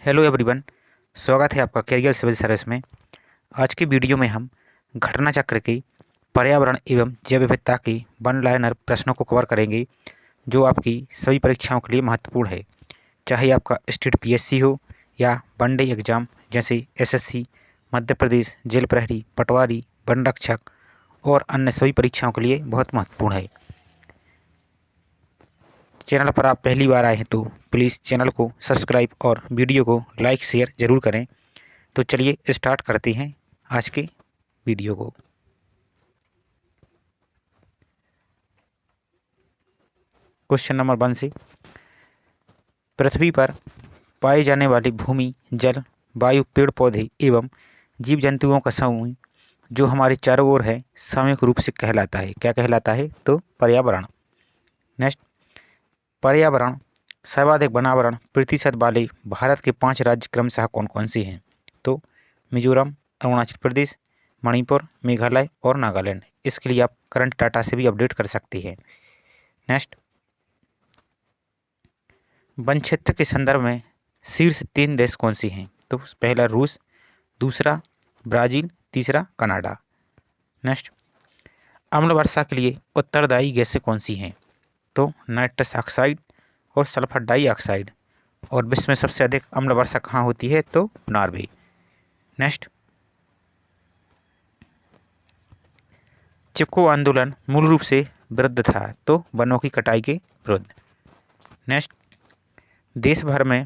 Hello everyone. स्वागत है आपका कैरियर सिविल सर्विस में। आज की वीडियो में हम घटना चक्र की पर्यावरण एवं जैव विविधता की वन लाइनर प्रश्नों को कवर करेंगे, जो आपकी सभी परीक्षाओं के लिए महत्वपूर्ण है। चाहे आपका स्टेट पीएससी हो या वनडे एग्जाम जैसे एसएससी, मध्य प्रदेश जेल प्रहरी, पटवारी, वन रक्षक और अन्य सभी परीक्षाओं के लिए बहुत महत्वपूर्ण है। चैनल पर आप पहली बार आए हैं तो प्लीज़ चैनल को सब्सक्राइब और वीडियो को लाइक शेयर ज़रूर करें। तो चलिए स्टार्ट करते हैं आज के वीडियो को। क्वेश्चन नंबर 1 से, पृथ्वी पर पाए जाने वाले भूमि, जल, वायु, पेड़ पौधे एवं जीव जंतुओं का समूह जो हमारे चारों ओर है सामूहिक रूप से कहलाता है। क्या कहलाता है? तो पर्यावरण। नेक्स्ट, पर्यावरण सर्वाधिक वनावरण प्रतिशत वाले भारत के 5 राज्य क्रमशः कौन कौन से हैं? तो मिजोरम, अरुणाचल प्रदेश, मणिपुर, मेघालय और नागालैंड। इसके लिए आप करंट डाटा से भी अपडेट कर सकते हैं। नेक्स्ट, वन क्षेत्र के संदर्भ में शीर्ष 3 देश कौन से हैं? तो पहला रूस, दूसरा ब्राज़ील, तीसरा कनाडा। नेक्स्ट, अम्ल वर्षा के लिए उत्तरदायी गैसें कौन सी हैं? तो नाइट्रस ऑक्साइड और सल्फर डाइऑक्साइड। और विश्व में सबसे अधिक अम्ल वर्षा कहाँ होती है? तो नॉर्वे। नेक्स्ट, चिपको आंदोलन मूल रूप से विरुद्ध था, तो वनों की कटाई के विरुद्ध। नेक्स्ट, देश भर में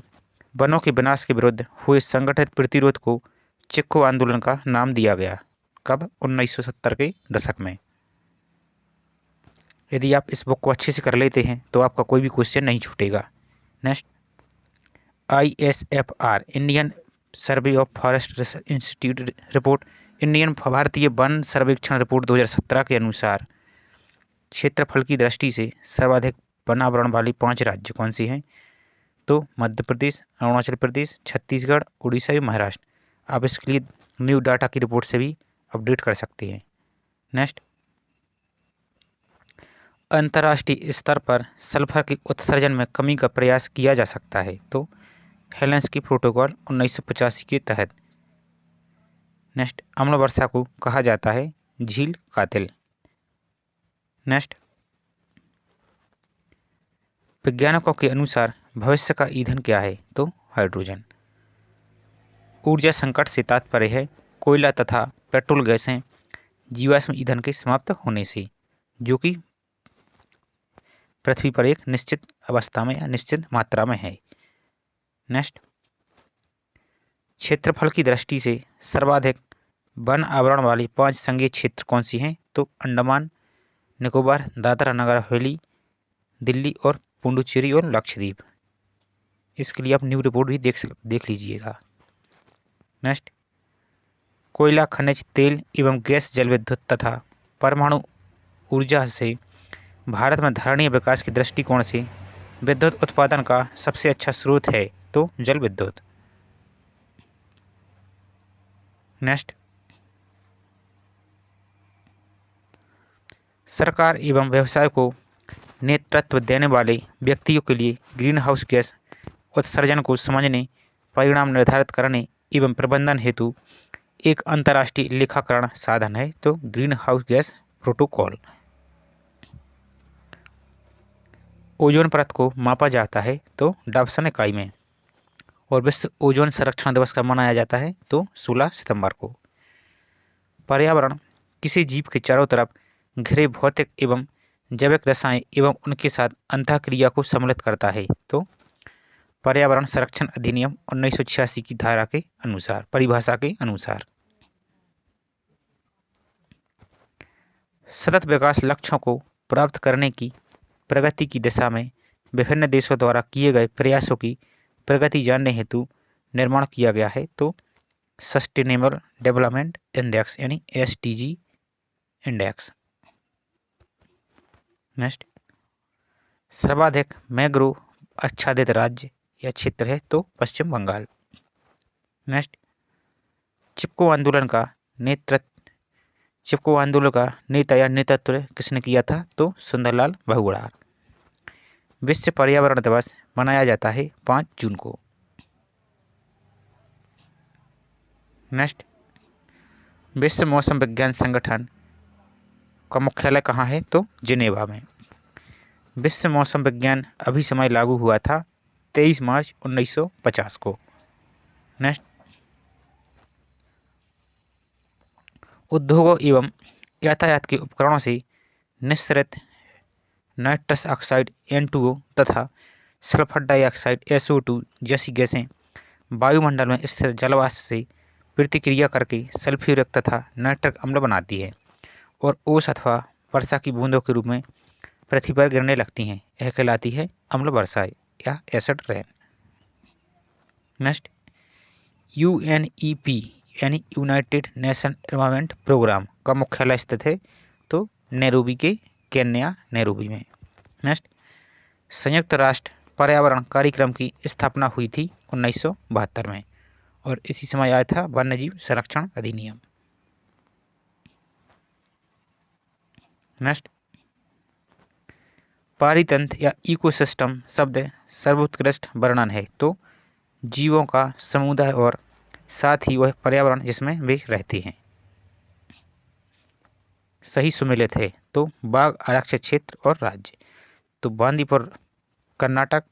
वनों के विनाश के विरुद्ध हुए संगठित प्रतिरोध को चिपको आंदोलन का नाम दिया गया। कब? 1970 के दशक में। यदि आप इस बुक को अच्छे से कर लेते हैं तो आपका कोई भी क्वेश्चन नहीं छूटेगा। Next, ISFR Indian survey of forest institute report, Indian भारतीय वन सर्वेक्षण रिपोर्ट 2017 के अनुसार क्षेत्रफल की दृष्टि से सर्वाधिक वनावरण वाले 5 राज्य कौन से हैं? तो मध्य प्रदेश, अरुणाचल प्रदेश, छत्तीसगढ़, उड़ीसा या महाराष्ट्र। आप इसके लिए न्यू डाटा की रिपोर्ट से भी अपडेट कर सकते हैं। नेक्स्ट, अंतर्राष्ट्रीय स्तर पर सल्फर के उत्सर्जन में कमी का प्रयास किया जा सकता है। तो हेलेंस्की प्रोटोकॉल 1985 के तहत। नेक्स्ट, अम्ल वर्षा को कहा जाता है झील कातिल। नेक्स्ट, वैज्ञानिकों के अनुसार भविष्य का ईंधन क्या है? तो हाइड्रोजन। ऊर्जा संकट से तात्पर्य है कोयला तथा पेट्रोल गैसें जीवाश्म ईंधन के समाप्त होने से, जो कि पृथ्वी पर एक निश्चित अवस्था में या निश्चित मात्रा में है। नेक्स्ट, क्षेत्रफल की दृष्टि से सर्वाधिक वन आवरण वाले 5 संघीय क्षेत्र कौन सी हैं? तो अंडमान निकोबार, दादरा नगर हवेली, दिल्ली और पुडुचेरी और लक्षद्वीप। इसके लिए आप न्यू रिपोर्ट भी देख लीजिएगा। नेक्स्ट, कोयला, खनिज तेल एवं गैस, जल विद्युत तथा परमाणु ऊर्जा से भारत में धारणीय विकास के दृष्टिकोण से विद्युत उत्पादन का सबसे अच्छा स्रोत है। तो जल विद्युत। नेक्स्ट, सरकार एवं व्यवसाय को नेतृत्व देने वाले व्यक्तियों के लिए ग्रीन हाउस गैस उत्सर्जन को समझने, परिणाम निर्धारित करने एवं प्रबंधन हेतु एक अंतर्राष्ट्रीय लेखाकरण साधन है। तो green house gas protocol. Ozone परत को मापा जाता है तो डाप्सन इकाई में। और विश्व ओजोन संरक्षण दिवस कब मनाया जाता है? तो 16 सितंबर को। पर्यावरण किसी जीव के चारों तरफ घिरे भौतिक एवं जैविक दशाएं एवं उनके साथ अंतःक्रिया को सम्मिलित करता है। तो पर्यावरण संरक्षण अधिनियम 1986 की धारा के अनुसार, परिभाषा के अनुसार। सतत विकास लक्ष्यों को प्राप्त करने की प्रगति की दिशा में विभिन्न देशों द्वारा किए गए प्रयासों की प्रगति जानने हेतु निर्माण किया गया है। तो सस्टेनेबल डेवलपमेंट इंडेक्स यानी SDG इंडेक्स। नेक्स्ट, सर्वाधिक मैंग्रोव आच्छादित राज्य या क्षेत्र है तो पश्चिम बंगाल। नेक्स्ट, चिपको आंदोलन का नेता या नेतृत्व किसने किया था? तो सुंदरलाल बहुगुणा। विश्व पर्यावरण दिवस मनाया जाता है 5 जून को। नेक्स्ट, विश्व मौसम विज्ञान संगठन का मुख्यालय कहाँ है? तो जिनेवा में। विश्व मौसम विज्ञान अभिसमय लागू हुआ था 23 मार्च 1950 को। नेक्स्ट, उद्योगों एवं यातायात के उपकरणों से निस्सरित नाइट्रस ऑक्साइड N2O तथा सल्फर डाइऑक्साइड SO2 जैसी गैसें वायुमंडल में स्थित जलवाष्प से प्रतिक्रिया करके सल्फ्यूरिक तथा नाइट्रिक अम्ल बनाती है और ओस अथवा वर्षा की बूंदों के रूप में पृथ्वी पर गिरने लगती हैं। यह कहलाती है अम्ल वर्षा या एसिड रेन। नेक्स्ट, UNEP यानी यूनाइटेड नेशन एनवायरनमेंट प्रोग्राम का मुख्यालय स्थित है तो नैरोबी के केन्या नैरोबी में। नेक्स्ट, संयुक्त राष्ट्र पर्यावरण कार्यक्रम की स्थापना हुई थी 1972 में और इसी समय आया था वन्यजीव संरक्षण अधिनियम। नेक्स्ट, पारितंत्र या इकोसिस्टम शब्द सर्वोत्कृष्ट वर्णन है तो जीवों का समुदाय और साथ ही वह पर्यावरण जिसमें वे रहते हैं। सही सुमेलित है तो बाघ आरक्षित क्षेत्र और राज्य तो बांदीपुर कर्नाटक,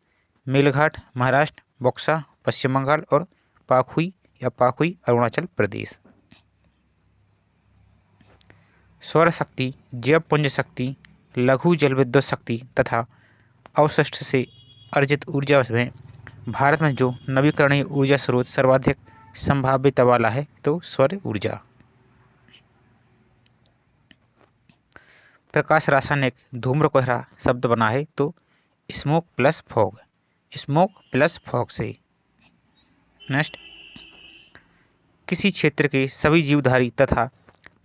मेलघाट महाराष्ट्र, बक्सा पश्चिम बंगाल और पाखुई या पाखुई अरुणाचल प्रदेश। सौर शक्ति, जैव पुंज शक्ति, लघु जल विद्युत शक्ति तथा अवशिष्ट से अर्जित ऊर्जा में भारत में जो नवीकरणीय ऊर्जा स्रोत सर्वाधिक संभाव्यता वाला है तो सौर ऊर्जा। प्रकाश रासायनिक धूम्र कोहरा शब्द बना है तो smoke plus fog, smoke plus fog से। नेक्स्ट, किसी क्षेत्र के सभी जीवधारी तथा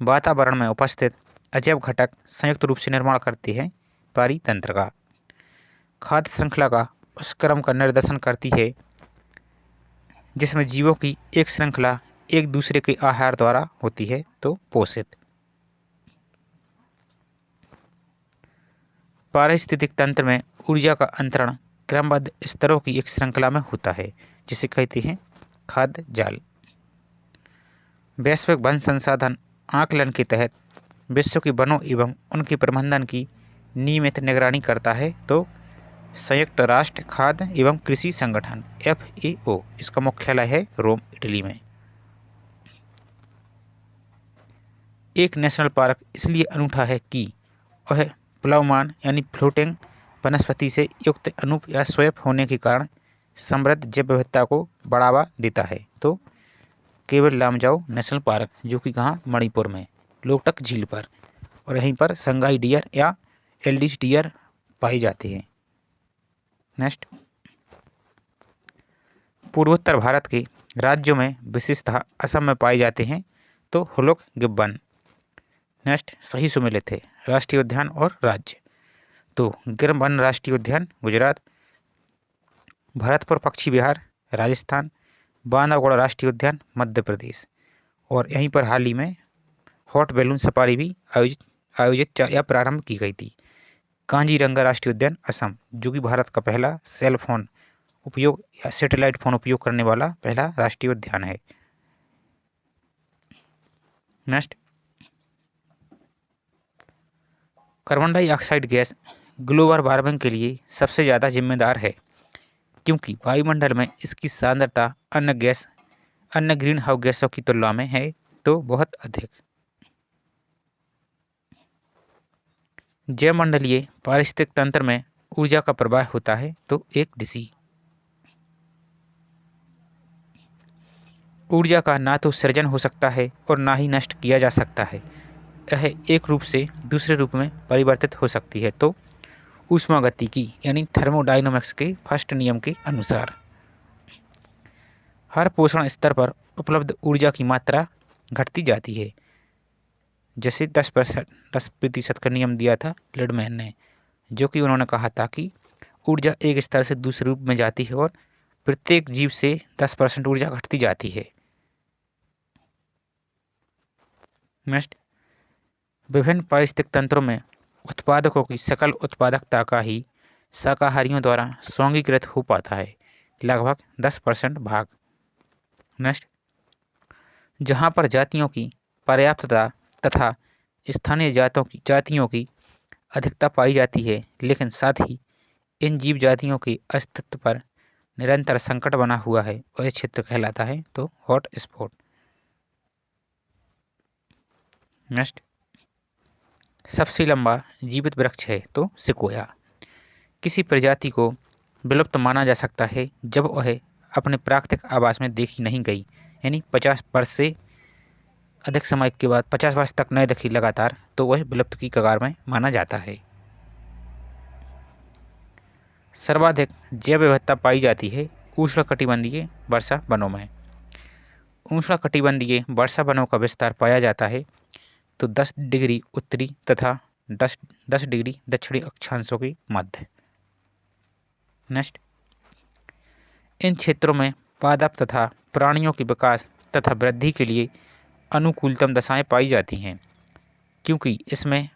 वातावरण में उपस्थित अजैव घटक संयुक्त रूप से निर्माण करते हैं पारितंत्र का। खाद्य श्रृंखला का उस क्रम का निर्देशन करती है जिसमें जीवों की एक श्रृंखला एक दूसरे के आहार द्वारा होती है तो पोषित। पारिस्थितिक तंत्र में ऊर्जा का अंतरण क्रमबद्ध स्तरों की एक श्रृंखला में होता है जिसे कहते हैं खाद्य जाल। वैश्विक वन संसाधन आकलन के तहत विश्व के वनों एवं उनके प्रबंधन की नियमित निगरानी करता है तो संयुक्त राष्ट्र खाद्य एवं कृषि संगठन FAO, इसका मुख्यालय है रोम इटली में। एक नेशनल पार्क इसलिए अनूठा है कि वह प्लावमान यानी फ्लोटिंग वनस्पति से युक्त अनूप या स्वैप होने के कारण समृद्ध जैव विविधता को बढ़ावा देता है तो केवल लामजाओ नेशनल पार्क जो कि कहाँ मणिपुर में लोकटक झील पर और यहीं पर संगाई डियर या एल्डिस डियर पाई जाती हैं। नेक्स्ट, पूर्वोत्तर भारत के राज्यों में विशेषतः असम में पाए जाते हैं तो हुलुक गिब्बन। नेक्स्ट, सही सुमेलित है राष्ट्रीय उद्यान और राज्य तो गिर वन राष्ट्रीय उद्यान गुजरात, भरतपुर पक्षी विहार राजस्थान, बांधवगढ़ राष्ट्रीय उद्यान मध्य प्रदेश और यहीं पर हाल ही में हॉट बैलून सफारी भी आयोजित या प्रारंभ की गई थी। कांजीरंगा राष्ट्रीय उद्यान असम जो कि भारत का पहला सेल फोन उपयोग या सैटेलाइट फोन उपयोग करने वाला पहला राष्ट्रीय उद्यान है। Next, carbon dioxide gas global warming के लिए सबसे ज़्यादा जिम्मेदार है क्योंकि वायुमंडल में इसकी सांद्रता अन्य ग्रीन हाउस गैसों की तुलना में है तो बहुत अधिक। जैवमंडलीय पारिस्थितिक तंत्र में ऊर्जा का प्रवाह होता है तो एक दिशी। ऊर्जा का ना तो सृजन हो सकता है और ना ही नष्ट किया जा सकता है, यह एक रूप से दूसरे रूप में परिवर्तित हो सकती है तो ऊष्मागतिकी यानी थर्मोडायनामिक्स के फर्स्ट नियम के अनुसार हर पोषण स्तर पर उपलब्ध ऊर्जा की मात्रा घटती जाती है। जैसे 10% का नियम दिया था लिडमैन ने जो कि उन्होंने कहा था कि ऊर्जा एक स्तर से दूसरे रूप में जाती है और प्रत्येक जीव से 10% ऊर्जा घटती जाती है। नेक्स्ट, विभिन्न पारिस्थितिक तंत्रों में उत्पादकों की सकल उत्पादकता का ही शाकाहारियों द्वारा स्वांगीकृत हो पाता है लगभग 10% भाग। नेक्स्ट, जहाँ पर जातियों की पर्याप्तता तथा स्थानीय जातियों की अधिकता पाई जाती है, लेकिन साथ ही इन जीव जातियों के अस्तित्व पर निरंतर संकट बना हुआ है, वह क्षेत्र कहलाता है तो हॉट स्पॉट। नेक्स्ट, सबसे लंबा जीवित वृक्ष है तो सिकोया। किसी प्रजाति को विलुप्त माना जा सकता है जब वह अपने प्राकृतिक आवास में देखी नहीं गई, यानी 50 वर्ष से अधिक समय के बाद 50 वर्ष तक न दिखी लगातार, तो वह विलुप्त की कगार में माना जाता है। सर्वाधिक जैव विविधता पाई जाती है उष्णकटिबंधीय वर्षा वनों में। उष्णकटिबंधीय वर्षा वनों का विस्तार पाया जाता है तो 10 डिग्री उत्तरी तथा 10 डिग्री दक्षिणी अक्षांशों के मध्य। नेक्स्ट, इन क्षेत्रों में पादप तथा प्राणियों के विकास तथा वृद्धि के लिए अनुकूलतम दशाएं पाई जाती हैं, क्योंकि इसमें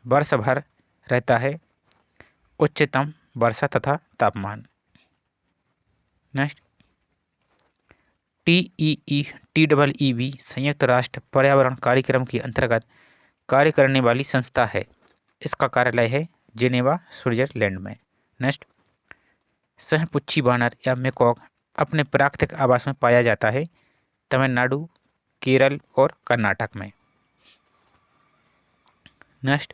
वर्ष भर रहता है उच्चतम वर्षा तथा तापमान। नेक्स्ट, TEEB संयुक्त राष्ट्र पर्यावरण कार्यक्रम के अंतर्गत कार्य करने वाली संस्था है। इसका कार्यालय है जेनेवा, स्विट्जरलैंड में। नेक्स्ट, सहपुच्छी वानर या मेकॉक अपने प्राकृतिक आवास में पाया जाता है तमिलनाडु, केरल और कर्नाटक में। नेक्स्ट,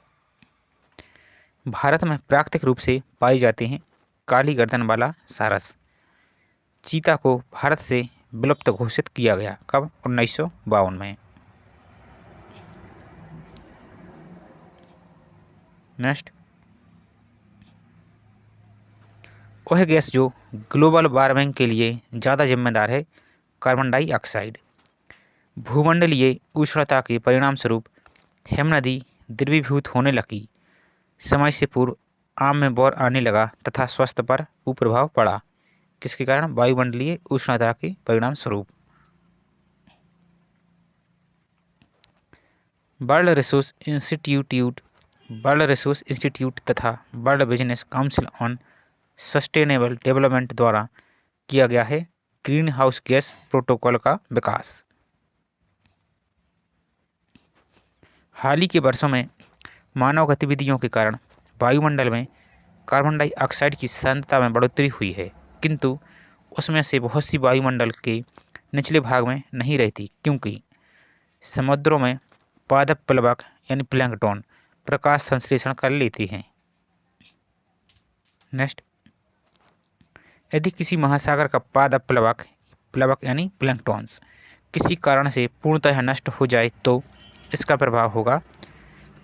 भारत में प्राकृतिक रूप से पाए जाते हैं काली गर्दन वाला सारस। चीता को भारत से विलुप्त घोषित किया गया कब? 1952 में। नेक्स्ट, वह गैस जो ग्लोबल वार्मिंग के लिए ज़्यादा जिम्मेदार है, कार्बन डाइऑक्साइड। भूमंडलीय उष्णता के परिणाम स्वरूप हेमनदी द्रवीभूत होने लगी, समय से पूर्व आम में बौर आने लगा तथा स्वास्थ्य पर कुप्रभाव पड़ा। किसके कारण? वायुमंडलीय उष्णता के परिणाम स्वरूप। वर्ल्ड रिसोर्स इंस्टीट्यूट तथा world business council on sustainable development द्वारा किया गया है ग्रीन हाउस गैस प्रोटोकॉल का विकास। हाल ही के वर्षों में मानव गतिविधियों के कारण वायुमंडल में कार्बन डाइऑक्साइड की सांद्रता में बढ़ोतरी हुई है, किंतु उसमें से बहुत सी वायुमंडल के निचले भाग में नहीं रहती, क्योंकि समुद्रों में पादप प्लवक यानी प्लैंकटन प्रकाश संश्लेषण कर लेते हैं। नेक्स्ट, यदि किसी महासागर का पादप प्लवक यानी प्लैंकटन्स किसी कारण से पूर्णतः नष्ट हो जाए तो इसका प्रभाव होगा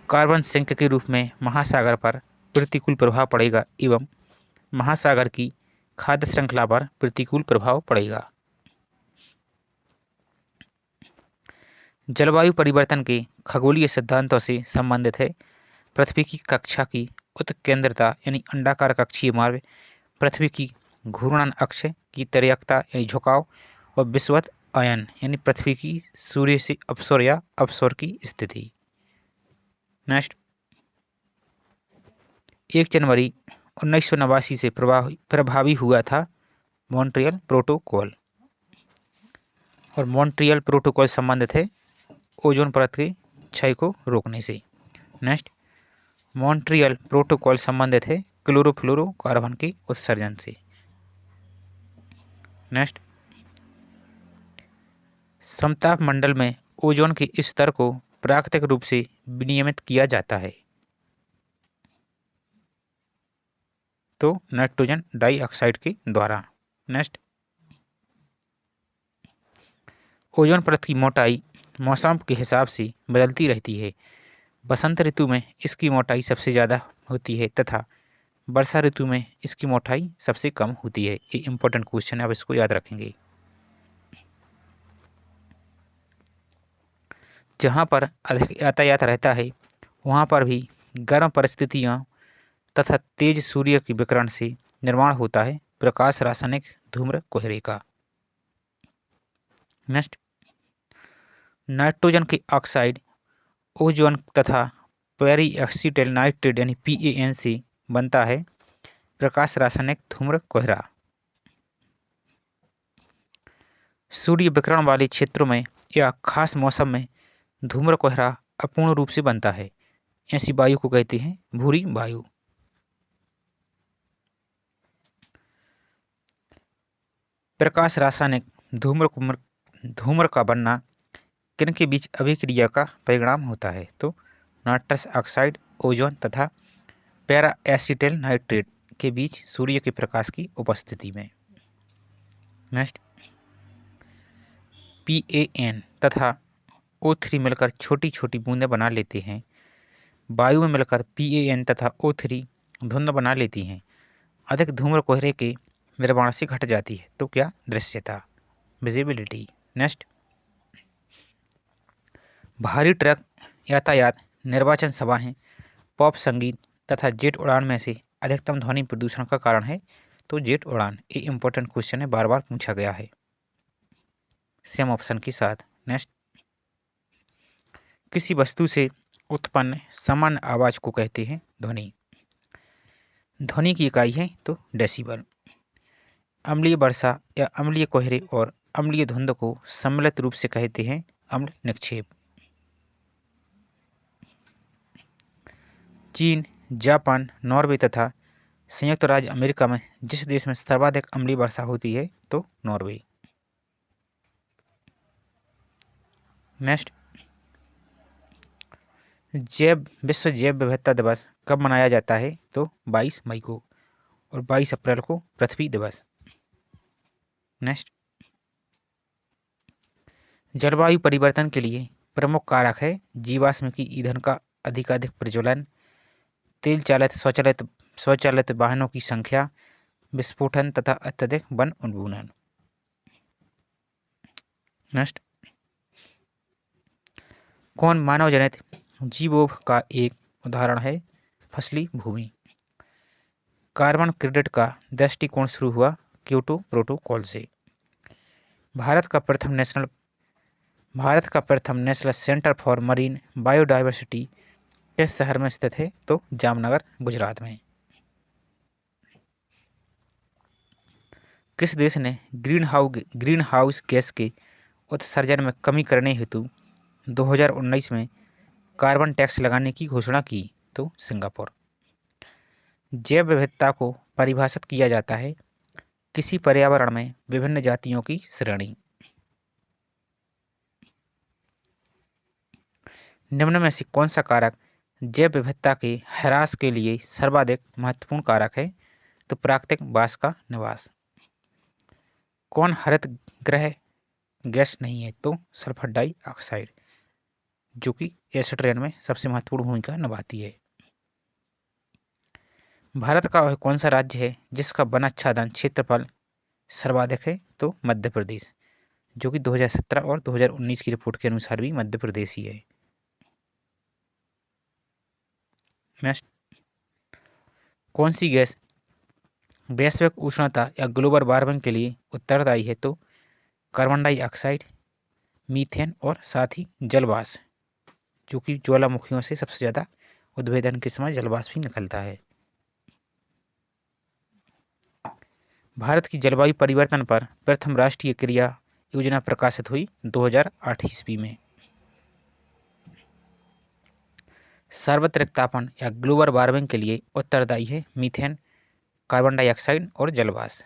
कार्बन सिंक के रूप में महासागर पर प्रतिकूल प्रभाव पड़ेगा एवं महासागर की खाद्य श्रृंखला पर प्रतिकूल प्रभाव पड़ेगा। जलवायु परिवर्तन के खगोलीय सिद्धांतों से संबंधित है पृथ्वी की कक्षा की उत्केंद्रता यानी अंडाकार कक्षीय मार्ग, पृथ्वी की घूर्णन अक्ष की त्रियकता यानी झुकाव और विषुवत आयन यानी पृथ्वी की सूर्य से अपसर या अपसर की स्थिति। नेक्स्ट, 1 जनवरी 1989 से प्रभावी हुआ था मॉन्ट्रियल प्रोटोकॉल, और मॉन्ट्रियल प्रोटोकॉल संबंधित है ओजोन परत के क्षय को रोकने से। नेक्स्ट, मॉन्ट्रियल प्रोटोकॉल संबंधित है क्लोरोफ्लोरोकार्बन के उत्सर्जन से। नेक्स्ट, समताप मंडल में ओजोन के स्तर को प्राकृतिक रूप से विनियमित किया जाता है तो नाइट्रोजन डाइऑक्साइड के द्वारा। नेक्स्ट, ओजोन परत की मोटाई मौसम के हिसाब से बदलती रहती है। बसंत ऋतु में इसकी मोटाई सबसे ज़्यादा होती है तथा वर्षा ऋतु में इसकी मोटाई सबसे कम होती है। ये इंपॉर्टेंट क्वेश्चन है, आप इसको याद रखेंगे। जहाँ पर अधिक यातायात रहता है वहाँ पर भी गर्म परिस्थितियाँ तथा तेज सूर्य के विकिरण से निर्माण होता है प्रकाश रासायनिक धूम्र कोहरे का। नेक्स्ट, नाइट्रोजन के ऑक्साइड, ओजोन तथा पेरीऑक्सीटाइल नाइट्रेट यानी PAN से बनता है प्रकाश रासायनिक धूम्र कोहरा। सूर्य विकिरण वाले क्षेत्रों में या खास मौसम में धूम्र कोहरा अपूर्ण रूप से बनता है। ऐसी वायु को कहते हैं भूरी वायु। प्रकाश रासायनिक धूम्र का बनना किन के बीच अभिक्रिया का परिणाम होता है? तो नाइट्रस ऑक्साइड, ओजोन तथा पैरा एसिटिल नाइट्रेट के बीच सूर्य के प्रकाश की उपस्थिति में। नेक्स्ट, PaN तथा O3 मिलकर छोटी छोटी बूंदें बना लेते हैं। वायु में मिलकर PaN तथा O3 धुंध बना लेती हैं। अधिक धूम्र कोहरे के निर्माण से घट जाती है। तो क्या? दृश्यता, विजिबिलिटी। नेक्स्ट, भारी ट्रक यातायात, निर्वाचन सभाएं, पॉप संगीत तथा जेट उड़ान में से अधिकतम ध्वनि प्रदूषण का कारण है? तो जेट उड़ान। ये इंपॉर्टेंट क्वेश्चन है, बार बार पूछा गया है सेम ऑप्शन के साथ। नेक्स्ट, किसी वस्तु से उत्पन्न सामान्य आवाज को कहते हैं ध्वनि। ध्वनि की इकाई है तो डेसिबल। अम्लीय वर्षा या अम्लीय कोहरे और अम्लीय धुंध को सम्मिलित रूप से कहते हैं अम्ल निक्षेप। चीन, जापान, नॉर्वे तथा संयुक्त राज्य अमेरिका में जिस देश में सर्वाधिक अम्लीय वर्षा होती है? तो नॉर्वे। नेक्स्ट, विश्व जैव विविधता दिवस कब मनाया जाता है? तो 22 मई को, और 22 अप्रैल को पृथ्वी दिवस। नेक्स्ट, जलवायु परिवर्तन के लिए प्रमुख कारक है जीवाश्म की ईंधन का अधिकाधिक प्रज्वलन, तेल चालित स्वचालित वाहनों की संख्या, विस्फोटन तथा अत्यधिक वन उन्मूलन। नेक्स्ट, कौन मानव जनित जीवों का एक उदाहरण है? फसली भूमि। कार्बन क्रेडिट का दृष्टिकोण शुरू हुआ क्योटो प्रोटोकॉल से। भारत का प्रथम national centre for marine biodiversity किस शहर में स्थित है? तो जामनगर, गुजरात में। किस देश ने ग्रीन हाउस गैस के उत्सर्जन में कमी करने हेतु 2019 में कार्बन टैक्स लगाने की घोषणा की? तो सिंगापुर। जैव विविधता को परिभाषित किया जाता है किसी पर्यावरण में विभिन्न जातियों की श्रेणी। निम्न में से कौन सा कारक जैव विविधता के ह्रास के लिए सर्वाधिक महत्वपूर्ण कारक है? तो प्राकृतिक बाँस का निवास। कौन हरित गृह गैस नहीं है? तो सल्फर डाइऑक्साइड, जो कि एसिड रेन में सबसे महत्वपूर्ण भूमिका निभाती है। भारत का वह कौन सा राज्य है जिसका वन आच्छादन क्षेत्रफल सर्वाधिक है? तो मध्य प्रदेश, जो कि 2017 और 2019 की रिपोर्ट के अनुसार भी मध्य प्रदेश ही है। नेक्स्ट, कौन सी गैस वैश्विक उष्णता या ग्लोबल वार्मिंग के लिए उत्तरदायी है? तो कार्बन डाइऑक्साइड, मीथेन और साथ ही जलवाष्प, जो कि ज्वालामुखियों से सबसे ज़्यादा उद्भेदन के समय जलवाष्प ही निकलता है। भारत की जलवायु परिवर्तन पर प्रथम राष्ट्रीय क्रिया योजना प्रकाशित हुई 2008 ईस्वी में। सार्वत्रिक तापन या ग्लोबल वार्मिंग के लिए उत्तरदायी है मीथेन, कार्बन डाइऑक्साइड और जलवाष्प।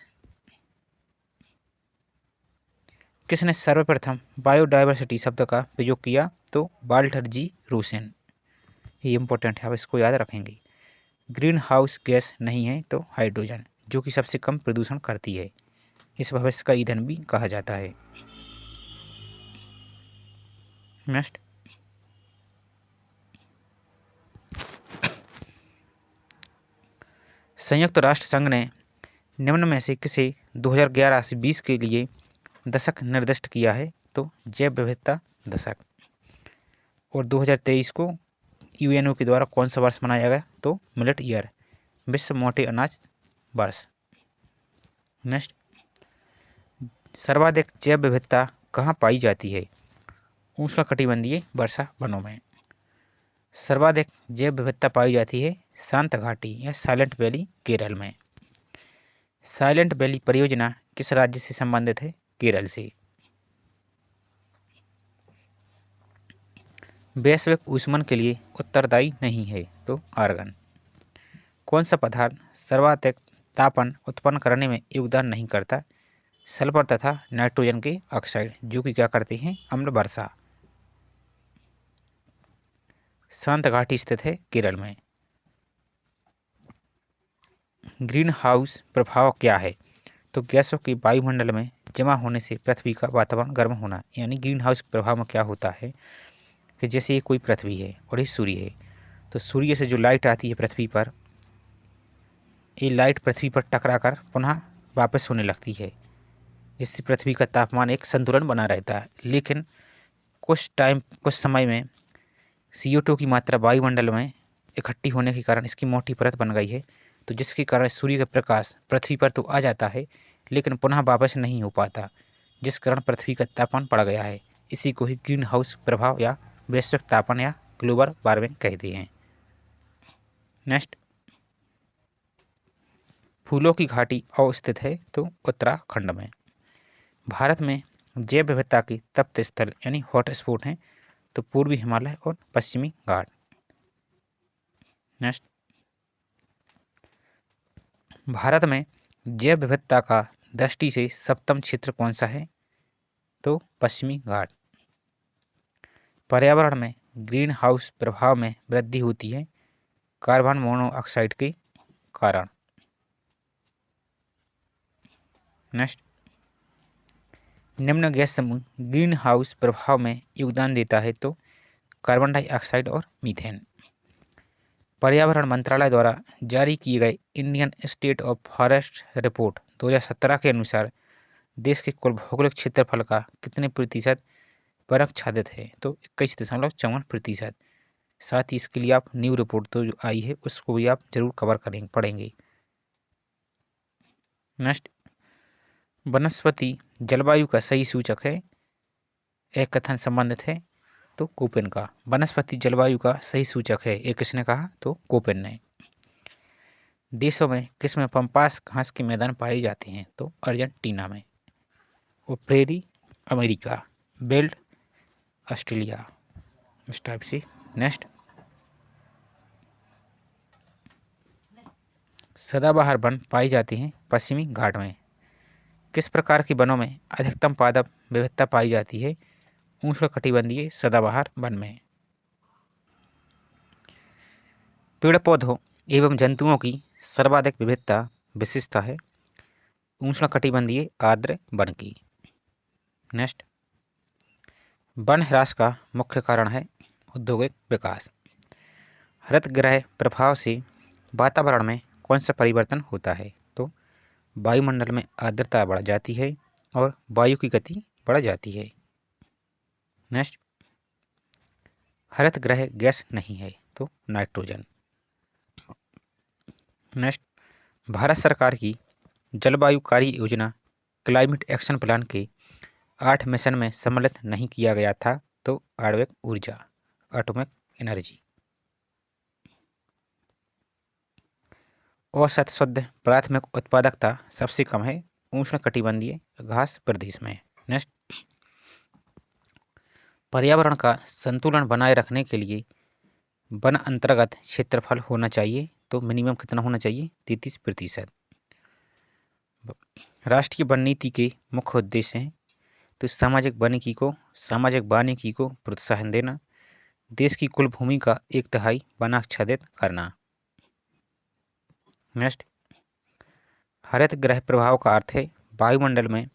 किसने सर्वप्रथम बायोडाइवर्सिटी शब्द का प्रयोग किया? तो वाल्टर जी रोसेन। ये इंपॉर्टेंट है, आप इसको याद रखेंगे। ग्रीन हाउस गैस नहीं है तो हाइड्रोजन, जो कि सबसे कम प्रदूषण करती है। इस भविष्य का ईंधन भी कहा जाता है। नेक्स्ट, संयुक्त राष्ट्र संघ ने निम्न में से किसे 2011 से 20 के लिए दशक निर्दिष्ट किया है? तो जैव विविधता दशक। और 2023 को यूएनओ के द्वारा कौन सा वर्ष मनाया गया? तो मिलेट ईयर, विश्व मोटे अनाज वर्ष। नेक्स्ट, सर्वाधिक जैव विविधता कहाँ पाई जाती है? उष्णकटिबंधीय वर्षा वनों में। सर्वाधिक जैव विविधता पाई जाती है शांत घाटी या साइलेंट वैली, केरल में। साइलेंट वैली परियोजना किस राज्य से संबंधित है? केरल से। वैश्विक ऊष्मन के लिए उत्तरदायी नहीं है? तो आर्गन। कौन सा पदार्थ सर्वाधिक तापन उत्पन्न करने में योगदान नहीं करता? सल्फर तथा नाइट्रोजन के ऑक्साइड, जो कि क्या करते हैं? अम्ल वर्षा। शांत घाटी स्थित है केरल में। ग्रीन हाउस प्रभाव क्या है? तो गैसों के वायुमंडल में जमा होने से पृथ्वी का वातावरण गर्म होना। यानी ग्रीन हाउस प्रभाव में क्या होता है कि जैसे ये कोई पृथ्वी है और ये सूर्य है, तो सूर्य से जो लाइट आती है पृथ्वी पर, ये लाइट पृथ्वी पर टकरा कर पुनः वापस होने लगती है, जिससे पृथ्वी का तापमान एक संतुलन बना रहता है। लेकिन कुछ समय में CO2 की मात्रा वायुमंडल में इकट्ठी होने के कारण इसकी मोटी परत बन गई है, तो जिसके कारण सूर्य का प्रकाश पृथ्वी पर तो आ जाता है लेकिन पुनः वापस नहीं हो पाता, जिस कारण पृथ्वी का तापमान बढ़ गया है। इसी को ही ग्रीन हाउस प्रभाव या वैश्विक तापन या ग्लोबल वार्मिंग कहते हैं। नेक्स्ट, फूलों की घाटी अवस्थित है? तो उत्तराखंड में। भारत में जैव विविधता की तप्त स्थल यानी हॉट स्पॉट हैं? तो पूर्वी हिमालय और पश्चिमी घाट। नेक्स्ट, भारत में जैव विविधता का दृष्टि से सप्तम क्षेत्र कौन सा है? तो पश्चिमी घाट। पर्यावरण में ग्रीन हाउस प्रभाव में वृद्धि होती है कार्बन मोनोऑक्साइड के कारण। नेक्स्ट, निम्न गैस समूह ग्रीन हाउस प्रभाव में योगदान देता है? तो कार्बन डाइऑक्साइड और मीथेन। पर्यावरण मंत्रालय द्वारा जारी किए गए Indian state of forest report 2017 के अनुसार देश के कुल भौगोलिक क्षेत्रफल का कितने प्रतिशत वनाच्छादित है? तो 21.54%। साथ ही इसके लिए आप न्यू रिपोर्ट तो जो आई है उसको भी आप जरूर कवर पढ़ेंगे। नेक्स्ट, वनस्पति जलवायु का सही सूचक है? एक कथन संबंधित है? तो कोपेन का। वनस्पति जलवायु का सही सूचक है, ये किसने कहा? तो कोपेन ने। देशों में किसमें पंपास घास के मैदान पाए जाते हैं? तो अर्जेंटीना में। और प्रेरी अमेरिका, बेल्ट ऑस्ट्रेलिया, इस टाइप से। नेक्स्ट, सदाबहार वन पाई जाती हैं पश्चिमी घाट में। किस प्रकार के वनों में अधिकतम पादप विविधता पाई जाती है? उष्णकटिबंधीय सदाबहार वन में। पेड़ पौधों एवं जंतुओं की सर्वाधिक विविधता विशेषता है उष्णकटिबंधीय आर्द्र वन की। नेक्स्ट, वन ह्रास का मुख्य कारण है औद्योगिक विकास। हरित गृह प्रभाव से वातावरण में कौन सा परिवर्तन होता है? तो वायुमंडल में आर्द्रता बढ़ जाती है और वायु की गति बढ़ जाती है। नेक्स्ट, हरित गृह गैस नहीं है? तो नाइट्रोजन। नेक्स्ट, भारत सरकार की जलवायु कार्य योजना क्लाइमेट एक्शन प्लान के 8 मिशन में सम्मिलित नहीं किया गया था? तो आणविक ऊर्जा, एटॉमिक एनर्जी। औसत शुद्ध प्राथमिक उत्पादकता सबसे कम है उष्णकटिबंधीय घास प्रदेश में। नेक्स्ट, पर्यावरण का संतुलन बनाए रखने के लिए वन अंतर्गत क्षेत्रफल होना चाहिए? तो मिनिमम कितना होना चाहिए? 33%। राष्ट्रीय वन नीति के मुख्य उद्देश्य हैं? तो सामाजिक वानिकी को प्रोत्साहन देना, देश की कुल भूमि का 1/3 वनाच्छादित करना। नेक्स्ट, हरित गृह प्रभाव का अर्थ है वायुमंडल में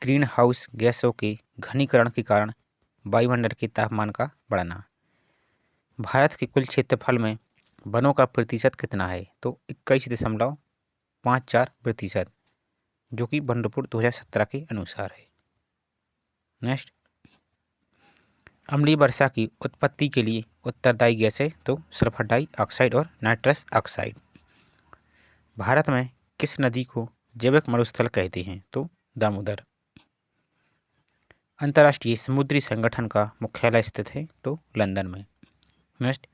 ग्रीन हाउस गैसों के घनीकरण के कारण वायुमंडल के तापमान का बढ़ना। भारत के कुल क्षेत्रफल में वनों का प्रतिशत कितना है? तो 21.54%, जो कि वन रिपोर्ट 2017 के अनुसार है। नेक्स्ट, अम्लीय वर्षा की उत्पत्ति के लिए उत्तरदायी गैस है? तो सल्फर डाइऑक्साइड और नाइट्रस ऑक्साइड। भारत में किस नदी को जैविक मरुस्थल कहते हैं? तो दामोदर। अंतर्राष्ट्रीय समुद्री संगठन का मुख्यालय स्थित है? तो लंदन में। नेक्स्ट,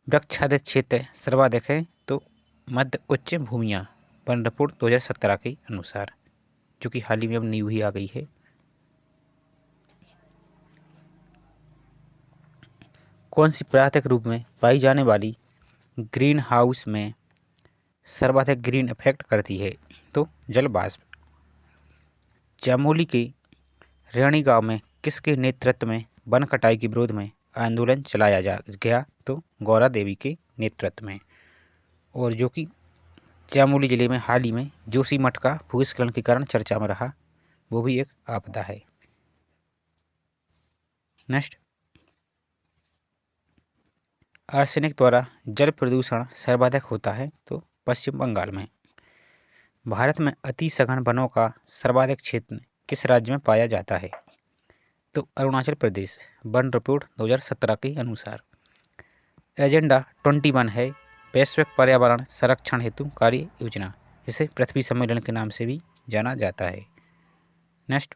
वृक्षाच्छादित क्षेत्र सर्वाधिक है? तो मध्य उच्च भूमियाँ, वन रिपोर्ट 2017 के अनुसार, जो कि हाल ही में अब न्यू ही आ गई है। कौन सी प्राकृतिक रूप में पाई जाने वाली ग्रीन हाउस में सर्वाधिक ग्रीन इफेक्ट करती है? तो जल वाष्प। चमोली के रेणी गांव में किसके नेतृत्व में वन कटाई के विरोध में आंदोलन चलाया गया? तो गौरा देवी के नेतृत्व में। और जो कि चमोली जिले में हाल ही में जोशीमठ का भूस्खलन के कारण चर्चा में रहा, वो भी एक आपदा है। नेक्स्ट, आर्सेनिक द्वारा जल प्रदूषण सर्वाधिक होता है? तो पश्चिम बंगाल में। भारत में अति सघन वनों का सर्वाधिक क्षेत्र किस राज्य में पाया जाता है? तो अरुणाचल प्रदेश, वन रिपोर्ट 2017 के अनुसार। एजेंडा 21 है वैश्विक पर्यावरण संरक्षण हेतु कार्य योजना, जिसे पृथ्वी सम्मेलन के नाम से भी जाना जाता है। नेक्स्ट,